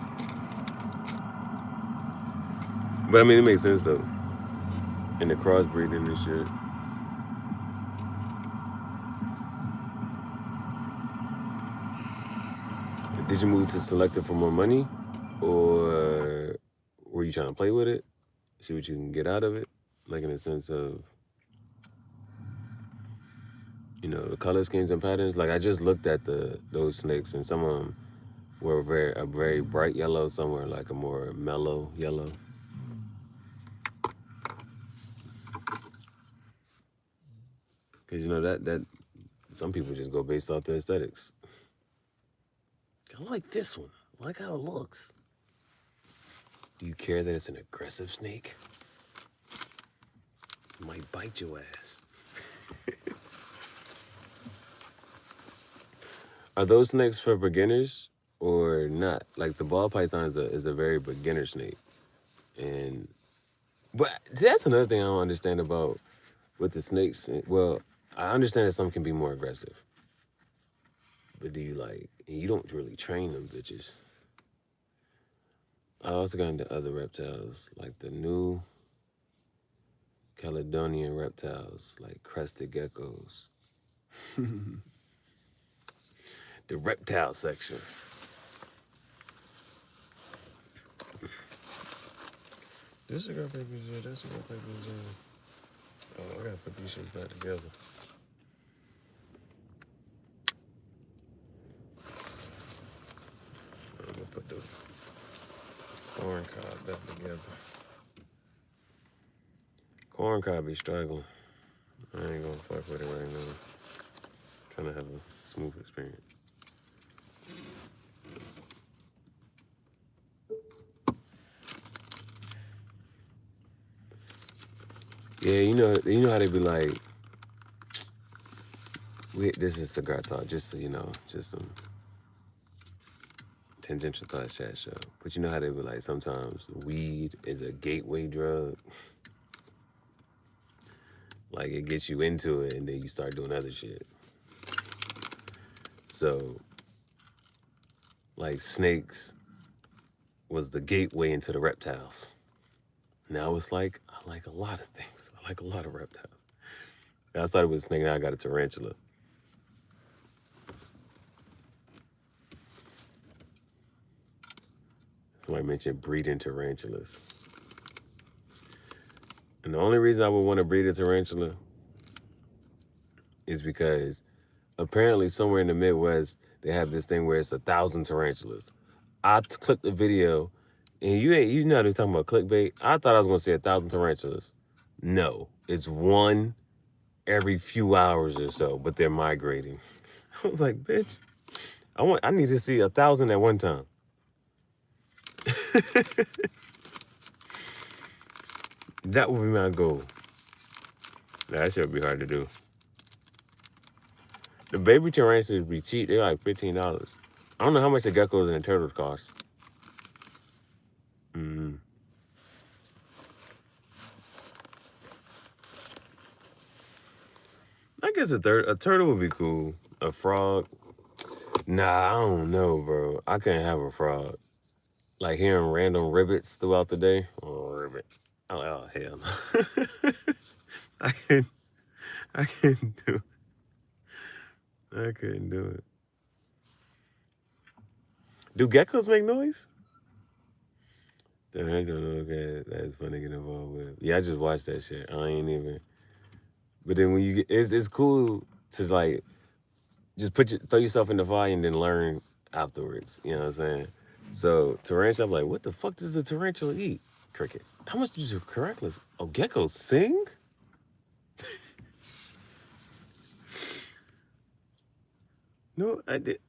But I mean, it makes sense though. And the crossbreeding and shit. Did you move to selective for more money, or were you trying to play with it, see what you can get out of it, like in the sense of, you know, the color schemes and patterns? Like I just looked at those snakes, and some of them were a very bright yellow, some were like a more mellow yellow. Because you know that some people just go based off the aesthetics. I like this one. I like how it looks. Do you care that it's an aggressive snake? It might bite your ass. Are those snakes for beginners or not? Like the ball python is a very beginner snake. But that's another thing I don't understand about with the snakes. Well, I understand that some can be more aggressive. But do you like, you don't really train them bitches. I also got into other reptiles, like the New Caledonian reptiles, like crested geckos. The reptile section. This cigar paper is here, that cigar paper is here. Oh, I gotta put these shit back together. I'm gonna put the corn cob back together. Corn cob be struggling. I ain't gonna fuck with it right now. I'm trying to have a smooth experience. Yeah, you know how they be like, this is cigar talk, just so you know, just some tangential thoughts chat show. But you know how they be like, sometimes weed is a gateway drug. Like it gets you into it and then you start doing other shit. So, like snakes was the gateway into the reptiles. Now it's like, I like a lot of things. I like a lot of reptiles. I started with a snake, now I got a tarantula. Somebody mentioned breeding tarantulas. And the only reason I would want to breed a tarantula is because apparently somewhere in the Midwest, they have this thing where it's 1,000 tarantulas. I clicked the video, and you know they're talking about clickbait. I thought I was gonna say 1,000 tarantulas. No, it's one every few hours or so, but they're migrating. I was like, bitch, I need to see 1,000 at one time. That would be my goal. That should be hard to do. The baby tarantulas be cheap. They're like $15. I don't know how much the geckos and the turtles cost. I guess a turtle would be cool. A frog, nah, I don't know, bro. I can't have a frog. Like hearing random ribbits throughout the day. Oh, ribbit. Oh hell no. I couldn't do it. I couldn't do it. Do geckos make noise? Damn, I don't know. Okay, that's fun to get involved with. Yeah, I just watched that shit. I ain't even. But then when you get, it's cool to like just throw yourself in the fire and then learn afterwards. You know what I'm saying? So tarantula, I'm like, what the fuck does a tarantula eat? Crickets. How much does a tarantulas? Oh, geckos sing? No, I did.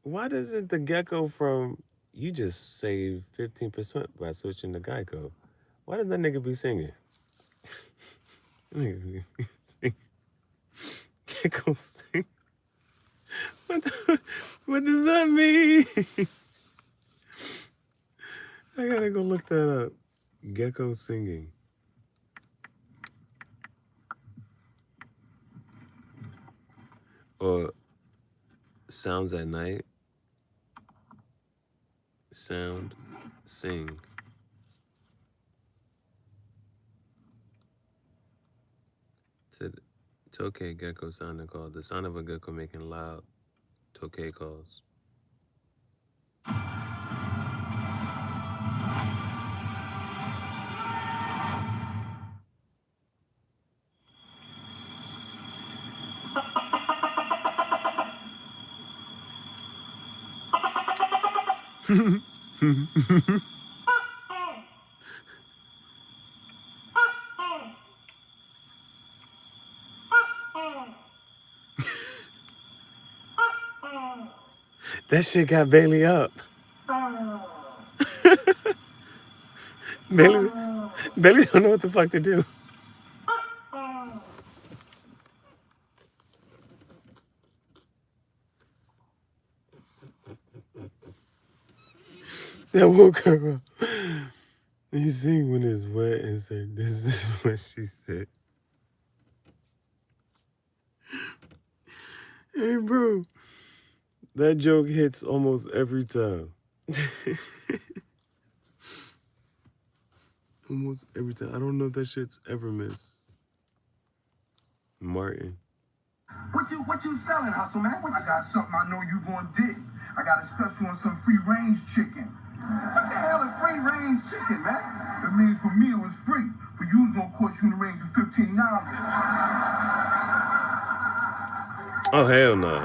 Why doesn't the gecko from you just save 15% by switching to Geico? Why does that nigga be singing? Nigga be singing. Gecko sing. What does that mean? I gotta go look that up. Gecko singing. Or sounds at night. Sound, sing. Said Tokay gecko sounding call. The sound of a gecko making loud Tokay calls. That shit got Bailey up. Bailey don't know what the fuck to do. That woke her up. You sing when it's wet and say, this is what she said. Hey, bro. That joke hits almost every time. Almost every time. I don't know if that shit's ever missed. Martin. What you selling, Hustle, man? I got something I know you gonna dig. I got a special on some free range chicken. What the hell is free range chicken, man? It means for me it was free. For you it's gonna cost you in the range of $15. Oh, hell no.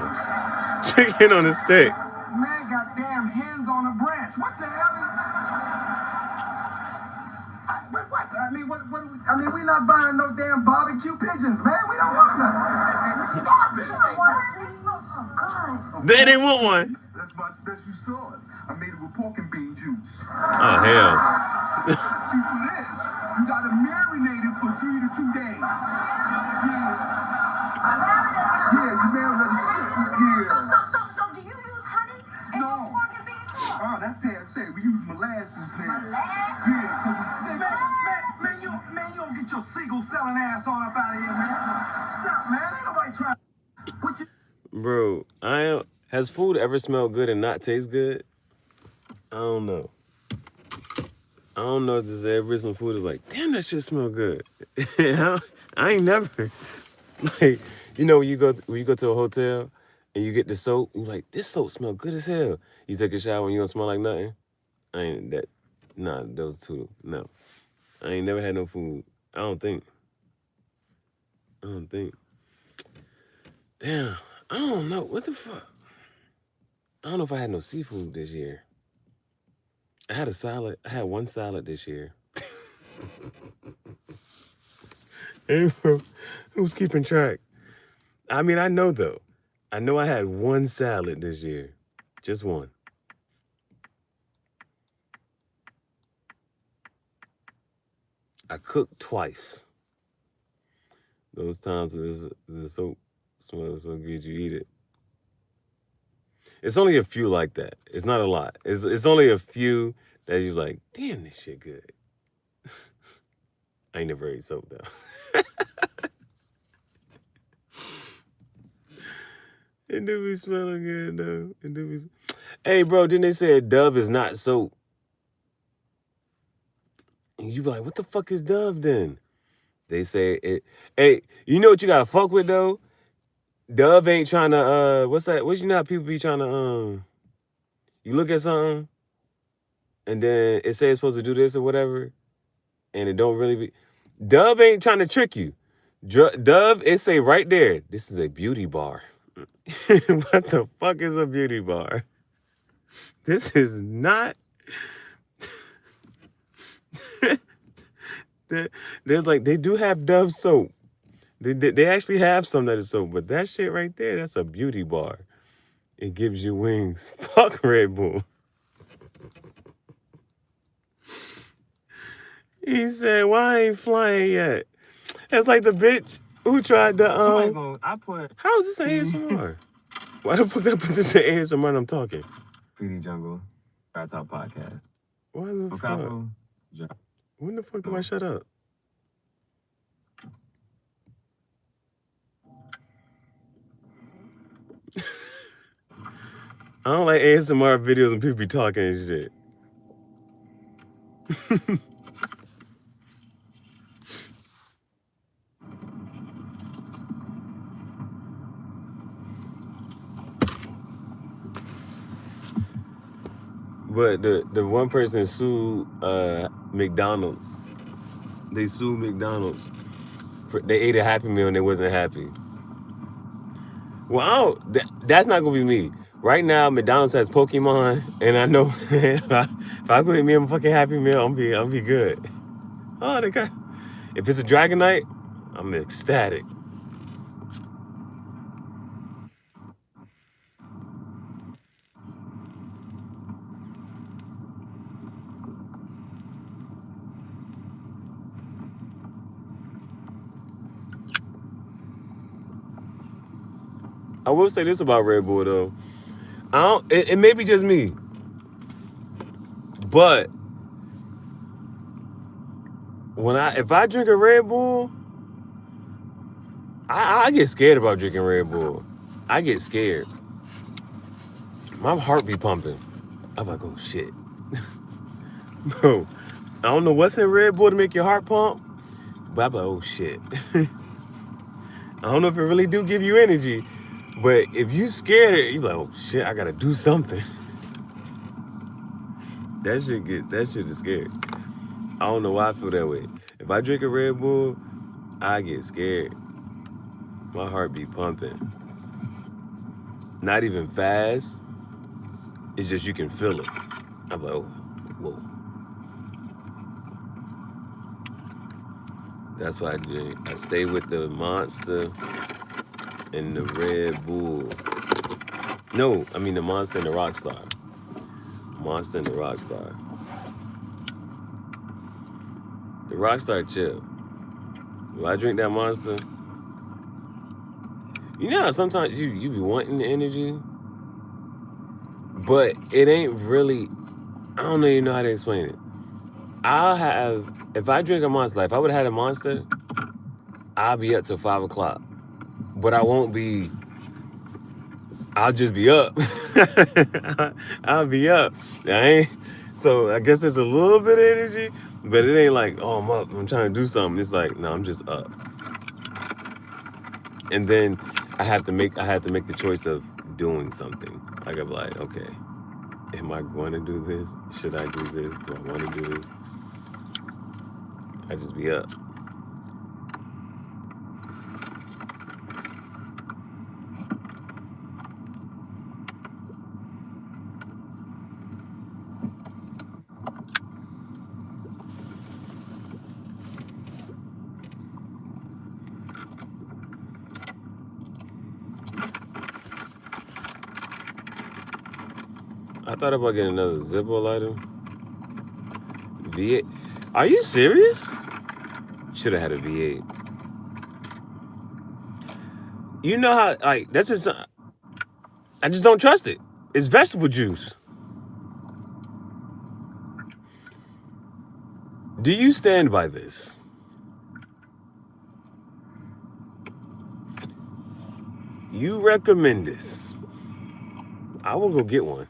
Chicken on a stick. Man got damn hens on a branch. What the hell is that? What? I mean, we not buying no damn barbecue pigeons, man. We don't want none. We starving. They didn't want one. That's my special sauce. I made it with pork and bean juice. Oh, hell. See what it is? You gotta marinate it for 3 to 2 days. Yeah, you marinate it sit. Yeah. So do you use honey in No. your pork and beans? Oh, that's fair to say. We use molasses now. Molasses? Yeah, cause it's man, you don't get your seagull selling ass on up out of here, man. Stop, man. Ain't nobody trying. What you? Bro, has food ever smelled good and not taste good? I don't know. I don't know if there's ever some food that's like, damn, that shit smell good. I ain't never. Like, you know, when you go to a hotel and you get the soap, you're like, this soap smell good as hell. You take a shower and you don't smell like nothing. I ain't that. Nah, those two. No. I ain't never had no food. I don't think. Damn. I don't know. What the fuck? I don't know if I had no seafood this year. I had a salad. I had one salad this year. Hey, bro, who's keeping track? I mean, I know though. I know I had one salad this year. Just one. I cooked twice. Those times when the soap smells so good you eat it. It's only a few like that. It's not a lot. It's only a few that you like, damn, this shit good. I ain't never ate soap though. It do be smelling good though. It do be. Hey, bro, didn't they say Dove is not soap? And you be like, what the fuck is Dove then? They say it. Hey, you know what you gotta fuck with though? Dove ain't trying to what's that? What you know how people be trying to you look at something and then it say it's supposed to do this or whatever, and it don't really be. Dove ain't trying to trick you. Dove, it say right there, this is a beauty bar. What the fuck is a beauty bar? This is not. There's like, they do have Dove soap. They actually have some that is soap, but that shit right there, that's a beauty bar. It gives you wings. Fuck Red Bull. He said, why I ain't flying yet? It's like the bitch who tried to, how is this an ASMR? Why the fuck did I put this in ASMR when I'm talking? PD Jungle, Fat Top Podcast. Why the fuck? When the fuck do I shut up? I don't like ASMR videos when people be talking and shit. But the one person sued McDonald's. They sued McDonald's. They ate a Happy Meal and they wasn't happy. Well, that's not gonna be me. Right now, McDonald's has Pokemon, and I know if I go eat me a fucking Happy Meal, I'm be good. Oh, they got. If it's a Dragonite, I'm ecstatic. I will say this about Red Bull though. It may be just me, but if I drink a Red Bull, I get scared about drinking Red Bull. I get scared. My heart be pumping. I'm like, oh shit. Bro, I don't know what's in Red Bull to make your heart pump, but I'm like, oh shit. I don't know if it really do give you energy, but if you scared it, you like, oh shit, I gotta do something. That shit is scary. I don't know why I feel that way. If I drink a Red Bull, I get scared. My heart be pumping. Not even fast. It's just you can feel it. I'm like, oh, whoa. That's why I drink. I stay with the Monster and the Red Bull. No, I mean the Monster and the Rockstar. Monster and the Rockstar. The Rockstar chill. When I drink that Monster, you know how sometimes you be wanting the energy, but it ain't really, I don't even know how to explain it. If I drink a Monster, like if I would have had a Monster, I'll be up till 5 o'clock. But I won't be, I'll just be up. I'll be up. So I guess there's a little bit of energy, but it ain't like, oh, I'm up, I'm trying to do something. It's like, no, I'm just up. And then I have to make the choice of doing something. Like I'm like, okay, am I going to do this? Should I do this? Do I want to do this? I just be up. I thought about getting another Zippo lighter. V8. Are you serious? Should have had a V8. You know how, like, that's just, I just don't trust it. It's vegetable juice. Do you stand by this? You recommend this. I will go get one.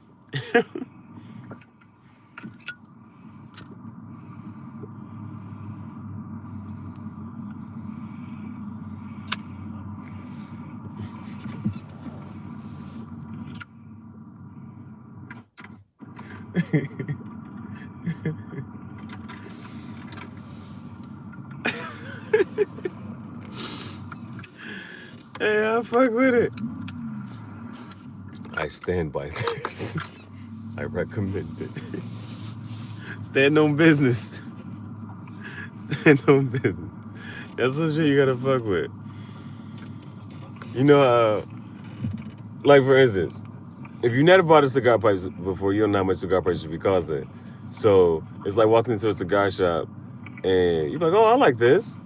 Hey, I fuck with it. I stand by this. I recommend it. Stand on business. Stand on business. That's some shit you gotta fuck with. You know, like for instance, If you never bought a cigar pipe before, you don't know how much cigar pipes should be costing. So it's like walking into a cigar shop and you're like, oh, I like this.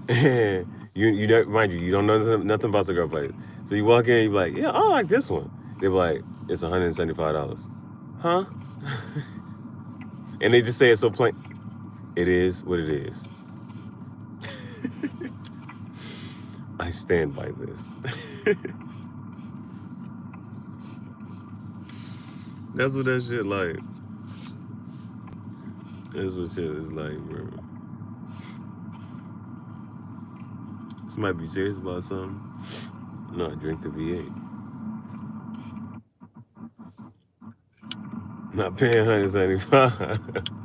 And you don't, mind you don't know nothing about cigar pipes. So you walk in, you're like, yeah, I like this one. They're like, it's $175. Huh? And they just say it so plain. It is what it is. I stand by this. That's what that shit like. That's what shit is like, bro. Somebody be serious about something. No, I drink the V8. Not paying $175.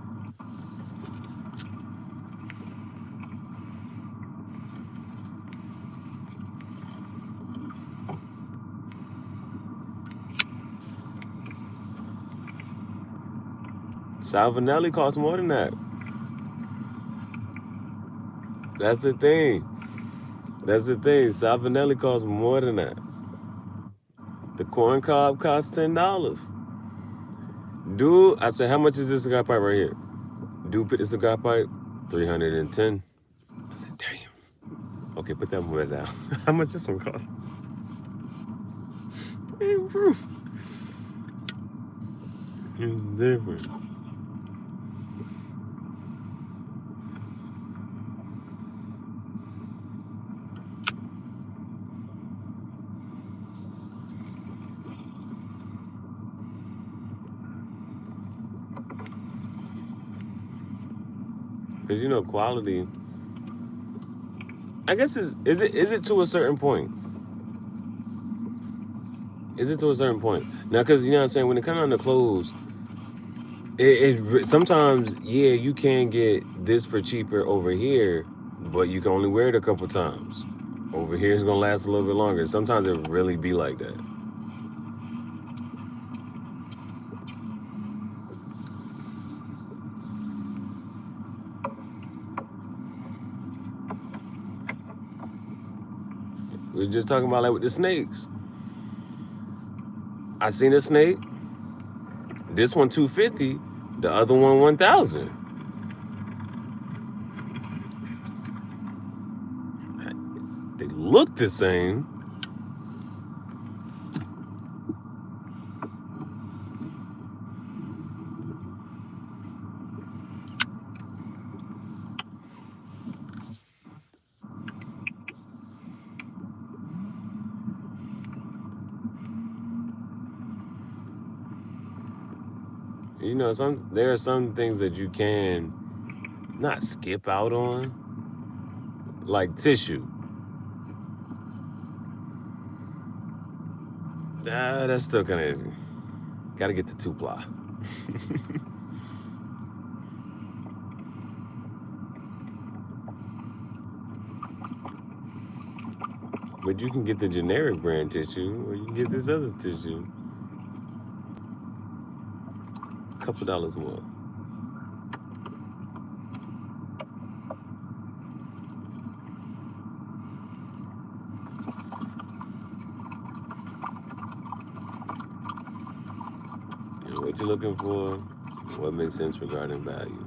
Salvinelli costs more than that. That's the thing. That's the thing. Salvinelli costs more than that. The corn cob costs $10. Dude, I said, how much is this cigar pipe right here? Dude, put the cigar pipe, $310. I said, damn. Okay, put that one down. How much this one cost? Hey, bro. It's different. Because, you know, quality, I guess, is it to a certain point? Is it to a certain point? Now, because, you know what I'm saying, when it comes down to clothes, it sometimes, yeah, you can get this for cheaper over here, but you can only wear it a couple times. Over here, it's going to last a little bit longer. Sometimes it really be like that. We were just talking about like with the snakes. I seen a snake. This one $250, the other one $1,000. They look the same. You know, there are some things that you can not skip out on, like tissue. That's still kind of gotta get the 2-ply. But you can get the generic brand tissue, or you can get this other tissue. A couple dollars more. And what you're looking for, what makes sense regarding value.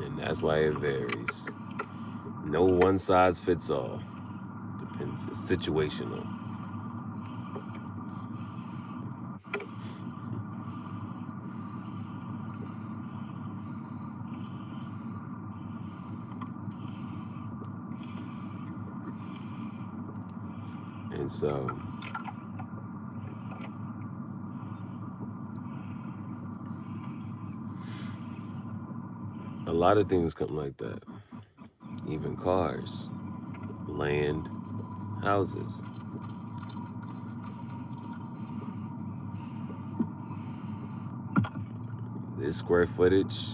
And that's why it varies. No one size fits all. Depends. It's situational. And so, a lot of things come like that. Even cars, land, houses. This square footage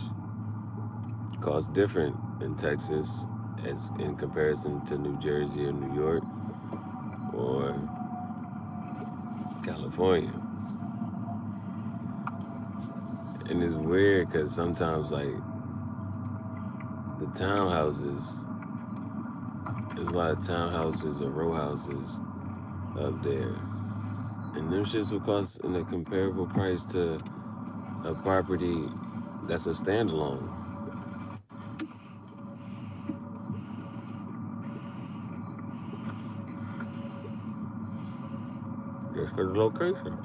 costs different in Texas as in comparison to New Jersey or New York or California. And it's weird because sometimes, like, the townhouses, there's a lot of townhouses or row houses up there. And them shits will cost in a comparable price to a property that's a standalone. Just because of the location.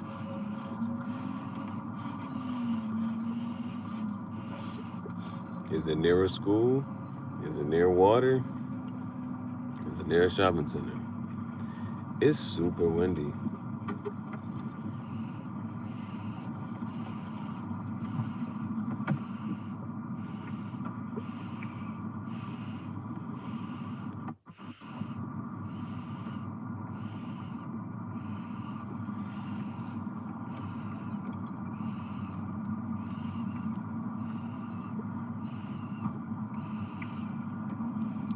Is it near a school? Is it near water? Is it near a shopping center? It's super windy.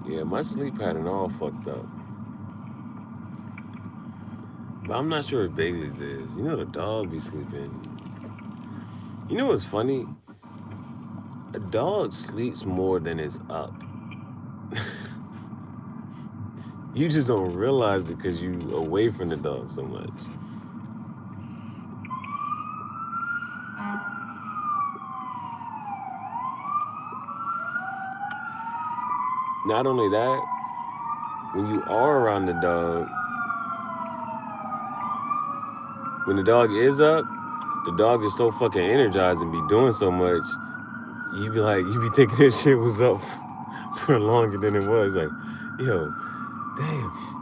Yeah, my sleep pattern all fucked up. But I'm not sure if Bailey's is. You know the dog be sleeping. You know what's funny? A dog sleeps more than it's up. You just don't realize it because you away from the dog so much. Not only that, when you are around the dog, when the dog is up, the dog is so fucking energized and be doing so much, you be thinking this shit was up for longer than it was. Like, yo, damn.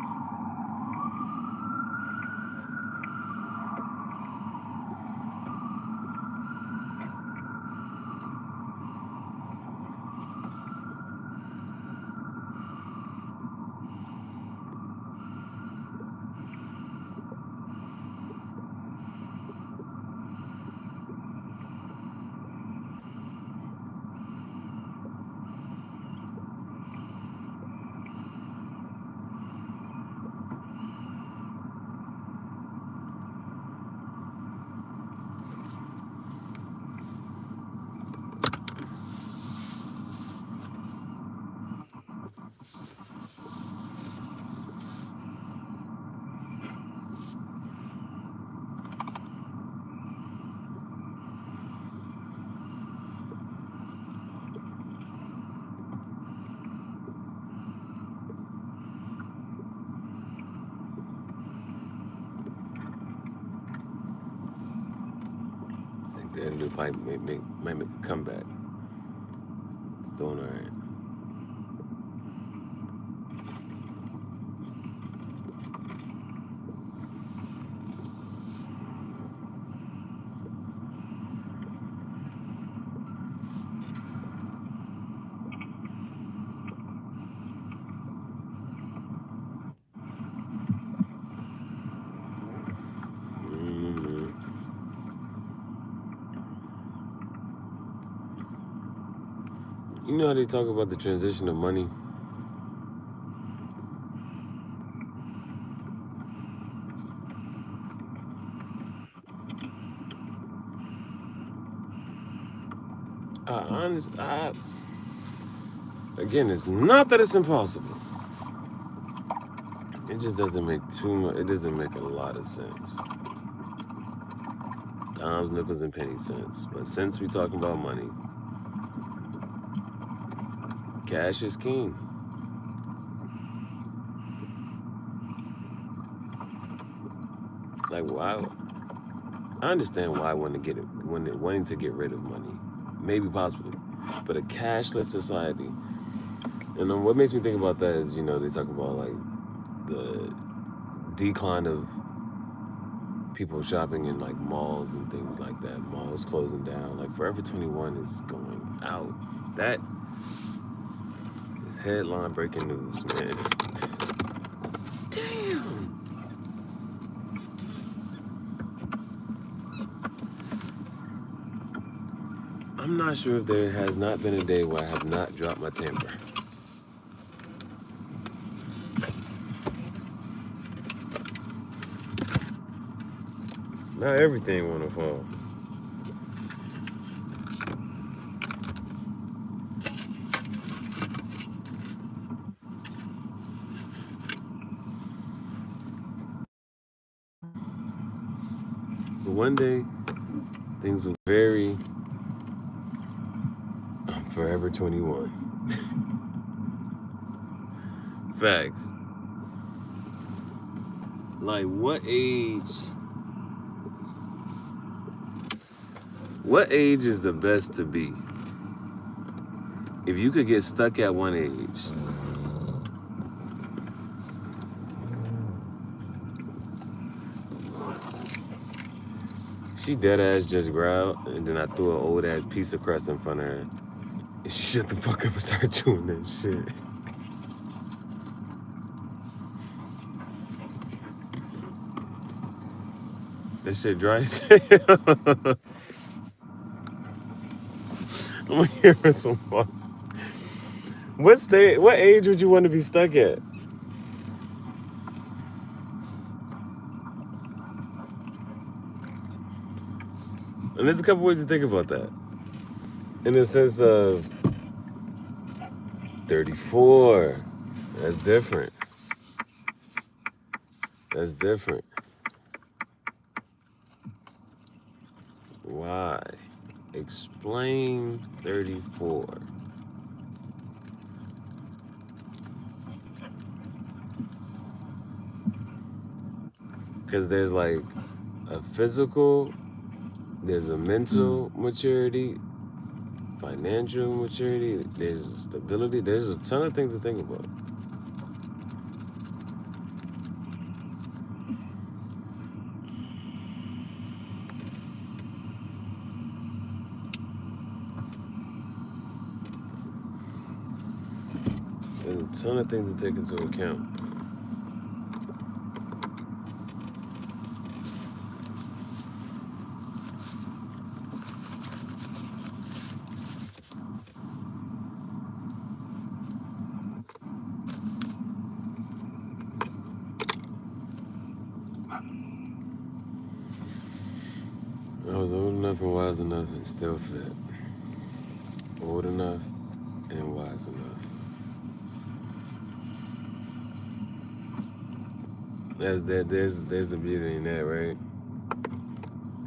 The new pipe might make a comeback. It's doing all right. You know how they talk about the transition of money? Again, it's not that it's impossible. It just doesn't make it doesn't make a lot of sense. Dimes, nickels, and penny cents. But since we're talking about money, cash is king. Like, why? I understand why wanting to get rid of money, maybe possibly, but a cashless society. And what makes me think about that is, they talk about like the decline of people shopping in like malls and things like that. Malls closing down. Like Forever 21 is going out. That is headline breaking news, man. Damn. I'm not sure if there has not been a day where I have not dropped my temper. Not everything wanna fall. one day things will vary. I'm forever 21. Facts. Like what age is the best to be? If you could get stuck at one age, she dead ass just growled, and then I threw an old ass piece of crust in front of her. And she shut the fuck up and started chewing that shit. That shit dry as hell. I'm gonna give her some water. What age would you want to be stuck at? And there's a couple ways to think about that. In the sense of 34, that's different. That's different. Why? Explain 34. Because there's like a physical, there's a mental maturity, financial maturity, there's stability, there's a ton of things to think about. There's a ton of things to take into account. I was old enough and wise enough and still fit. Old enough and wise enough. There's the beauty in that, right?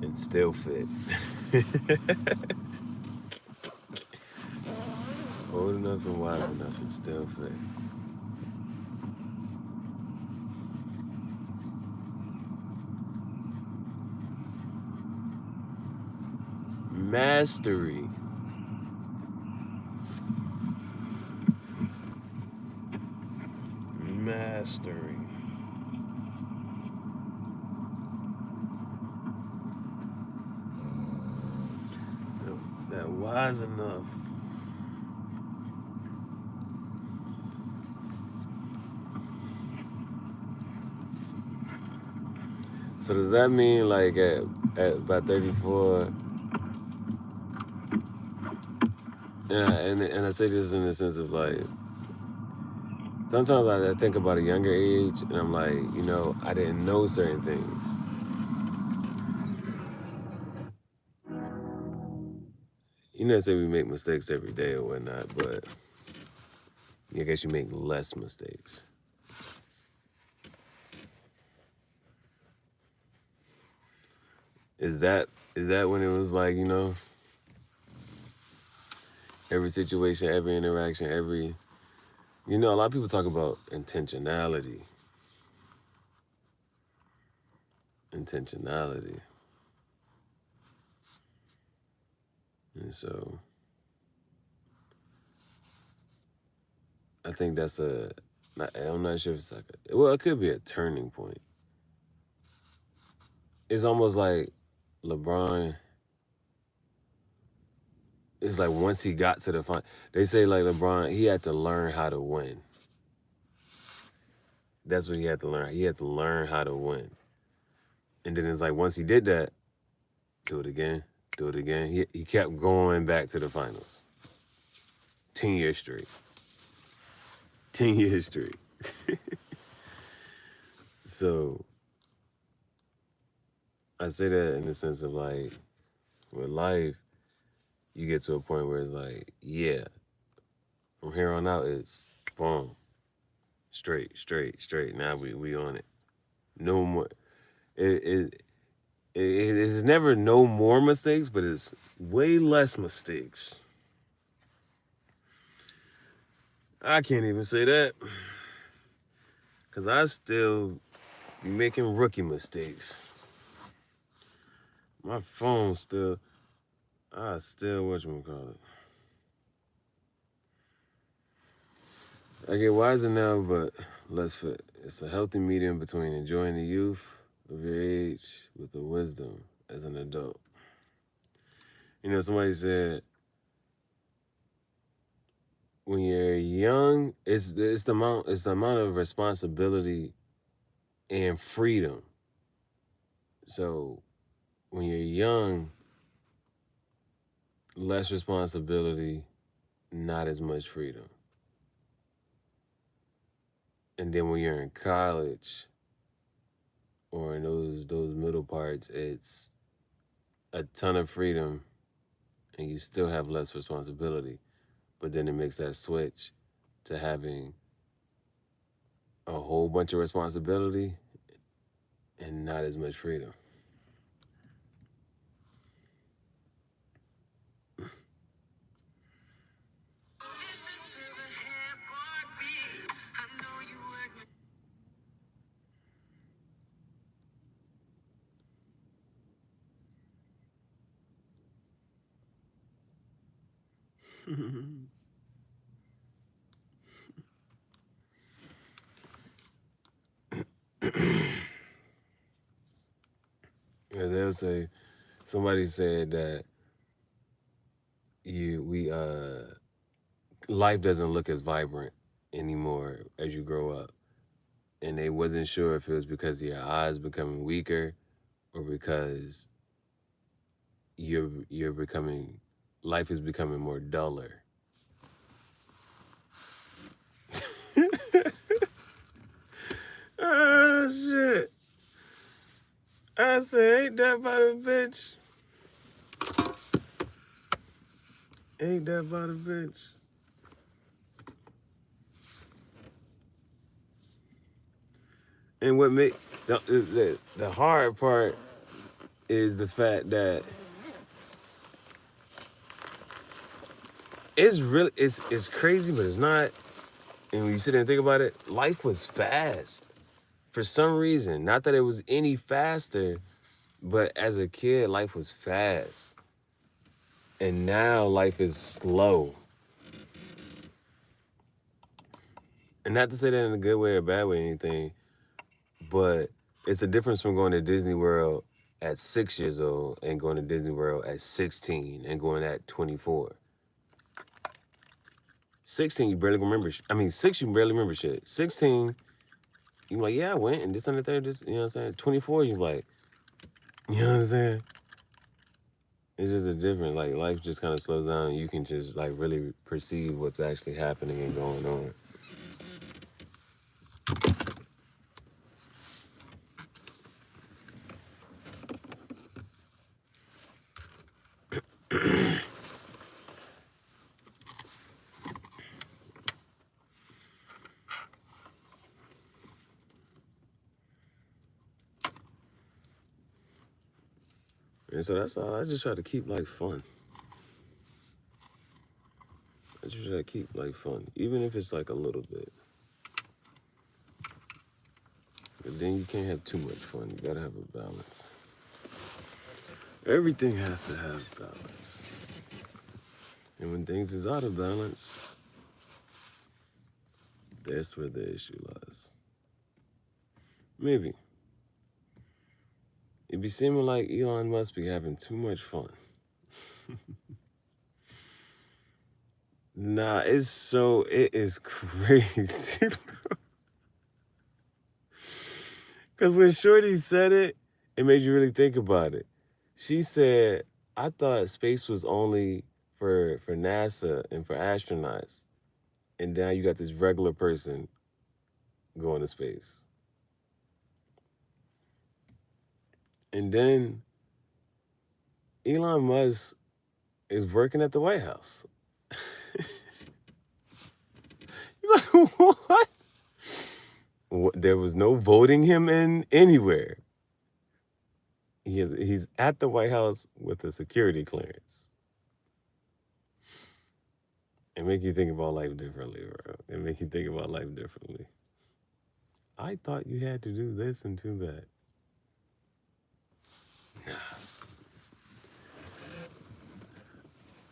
And still fit. Old enough and wise enough and still fit. Mastery. Mastery. That wise enough. So does that mean like at about 34? Yeah, and I say this in the sense of like, sometimes I think about a younger age and I'm like, you know, I didn't know certain things. You know, say we make mistakes every day or whatnot, but I guess you make less mistakes. Is that when it was like, you know, every situation, every interaction, you know, a lot of people talk about intentionality. Intentionality. And so I think that's I'm not sure if it's like well, it could be a turning point. It's almost like LeBron. It's like once he got to the final, they say like LeBron, he had to learn how to win. That's what he had to learn. He had to learn how to win. And then it's like once he did that, do it again, do it again. He kept going back to the finals. 10 years straight. 10 years straight. So I say that in the sense of like, with life, you get to a point where it's like, yeah, from here on out, it's boom, straight. Now we on it. No more. It It's never no more mistakes, but it's way less mistakes. I can't even say that. Because I still be making rookie mistakes. My phone still, whatchamacallit. I get wiser now, but less fit. It's a healthy medium between enjoying the youth of your age with the wisdom as an adult. You know, somebody said, when you're young, it's the amount of responsibility and freedom. So when you're young, less responsibility, not as much freedom. And then when you're in college or in those middle parts, it's a ton of freedom and you still have less responsibility. But then it makes that switch to having a whole bunch of responsibility and not as much freedom. Yeah, they'll say, somebody said that life doesn't look as vibrant anymore as you grow up. And they wasn't sure if it was because your eyes becoming weaker or because life is becoming more duller. Ah, shit. I said, ain't that about a bitch? Ain't that about a bitch? And what make the hard part is the fact that it's crazy, but it's not. And when you sit there and think about it, life was fast for some reason. Not that it was any faster, but as a kid, life was fast. And now life is slow. And not to say that in a good way or bad way or anything, but it's a difference from going to Disney World at 6 years old and going to Disney World at 16 and going at 24. 16, you barely remember. 6, you barely remember shit. 16, you like, yeah, I went and this and the third, this, you know what I'm saying? 24, you like, you know what I'm saying? It's just a difference. Like, life just kind of slows down and you can just, like, really perceive what's actually happening and going on. And so that's all. I just try to keep life fun. I just try to keep life fun, even if it's like a little bit. But then you can't have too much fun. You gotta have a balance. Everything has to have balance. And when things is out of balance, that's where the issue lies. Maybe. It be seeming like Elon Musk be having too much fun. Nah, it is crazy. Because when Shorty said it, it made you really think about it. She said, I thought space was only for NASA and for astronauts. And now you got this regular person going to space. And then Elon Musk is working at the White House. You're like, what? There was no voting him in anywhere. he's at the White House with a security clearance. It make you think about life differently, bro. It make you think about life differently. I thought you had to do this and do that.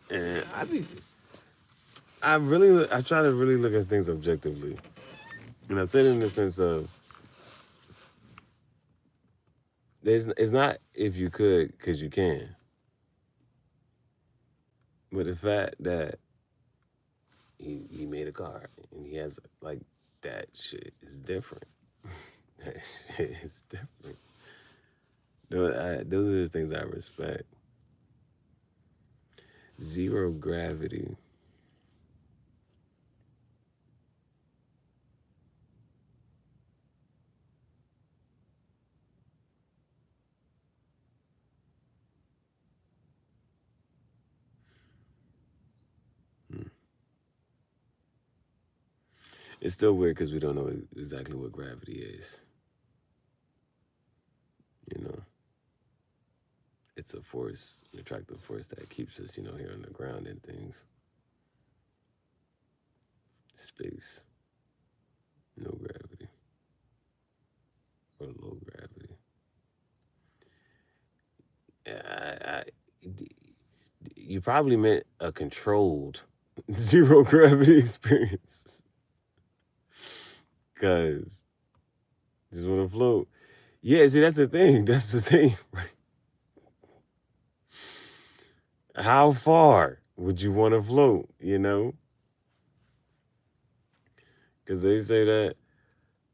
And I try to really look at things objectively. And I said it in the sense of it's not if you could, because you can. But the fact that he made a car and he has like that shit is different. That shit is different. Those are the things I respect. Zero gravity. It's still weird because we don't know exactly what gravity is. You know, it's a force, an attractive force that keeps us, here on the ground and things. Space, no gravity, or low gravity. You probably meant a controlled zero gravity experience. Cause just want to float. Yeah, see, that's the thing. That's the thing, right? How far would you want to float, Because they say that,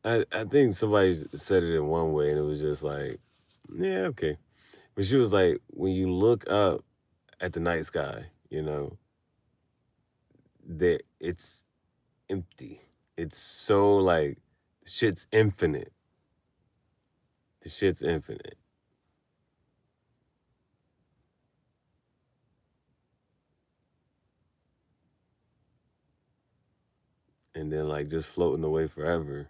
I think somebody said it in one way and it was just like, yeah, okay. But she was like, when you look up at the night sky, that it's empty. It's so like, shit's infinite. The shit's infinite. And then like just floating away forever.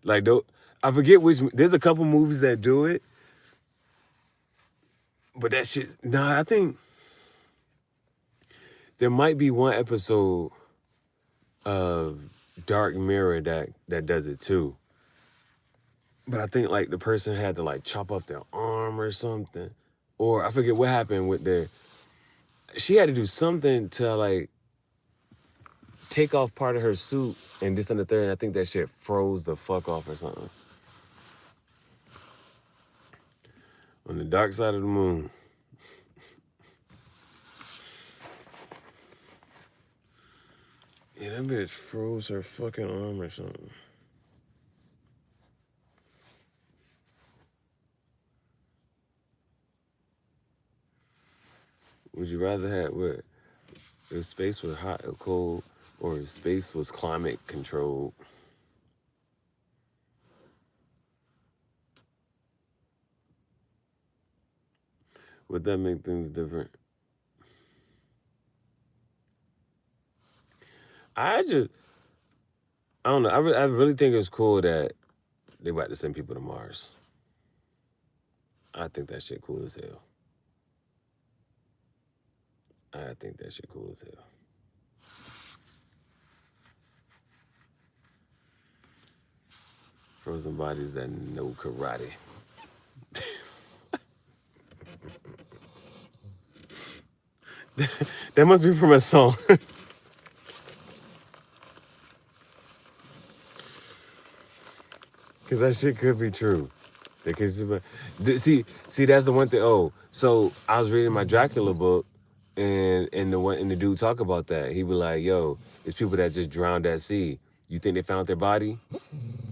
Like I forget which. There's a couple movies that do it, but that shit. Nah, I think there might be one episode of Dark Mirror that does it too. But I think like the person had to like chop off their arm or something, or I forget what happened with their. She had to do something to like take off part of her suit and this and the third, and I think that shit froze the fuck off or something. On the dark side of the moon. Yeah, that bitch froze her fucking arm or something. Would you rather have what? If space was hot or cold, or if space was climate controlled? Would that make things different? I don't know. I really think it's cool that they about to send people to Mars. I think that shit cool as hell. I think that shit cool as hell. Frozen bodies that know karate. That must be from a song. Because that shit could be true. See, that's the one thing. Oh, so I was reading my Dracula book, and the dude talk about that. He be like, "Yo, it's people that just drowned at sea. You think they found their body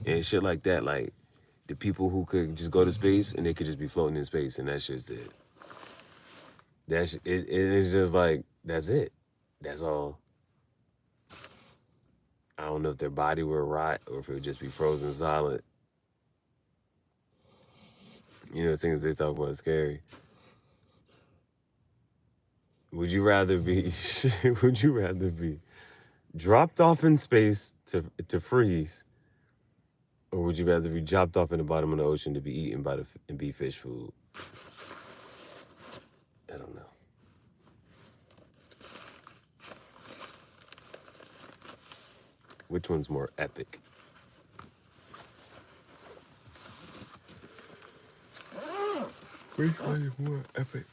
and shit like that? Like the people who could just go to space and they could just be floating in space, and that shit's it. It's just like that's it. That's all. I don't know if their body would rot or if it would just be frozen solid. Things they talk about is scary. Would you rather be dropped off in space to freeze, Or would you rather be dropped off in the bottom of the ocean to be eaten by and be fish food? I don't know. Which one's more epic? Which one is more epic?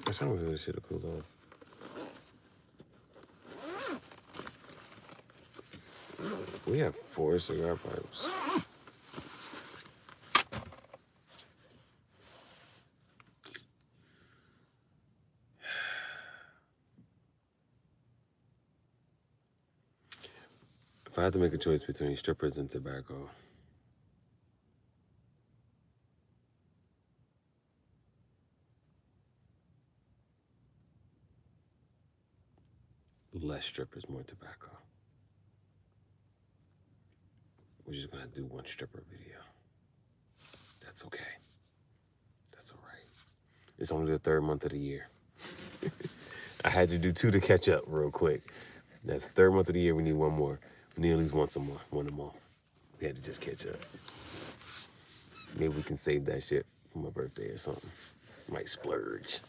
I sound like this shit will cool off. We have 4 cigar pipes. If I had to make a choice between strippers and tobacco, less strippers, more tobacco. We're just gonna do one stripper video. That's okay. That's all right. It's only the 3rd month of the year. I had to do 2 to catch up real quick. That's the 3rd month of the year. We need 1 more. We need at least once a month, 1 a month. We had to just catch up. Maybe we can save that shit for my birthday or something. Might splurge.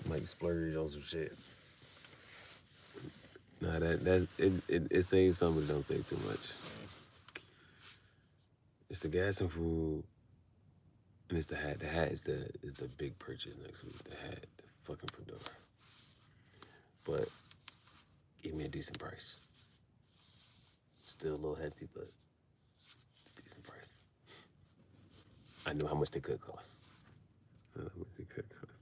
Might splurge on some shit. Nah, it saves some, but it don't save too much. It's the gas and food, and it's the hat. The hat is the big purchase next week. The hat, the fucking fedora. But give me a decent price. Still a little hefty, but decent price. I knew how much they could cost. I know how much they could cost.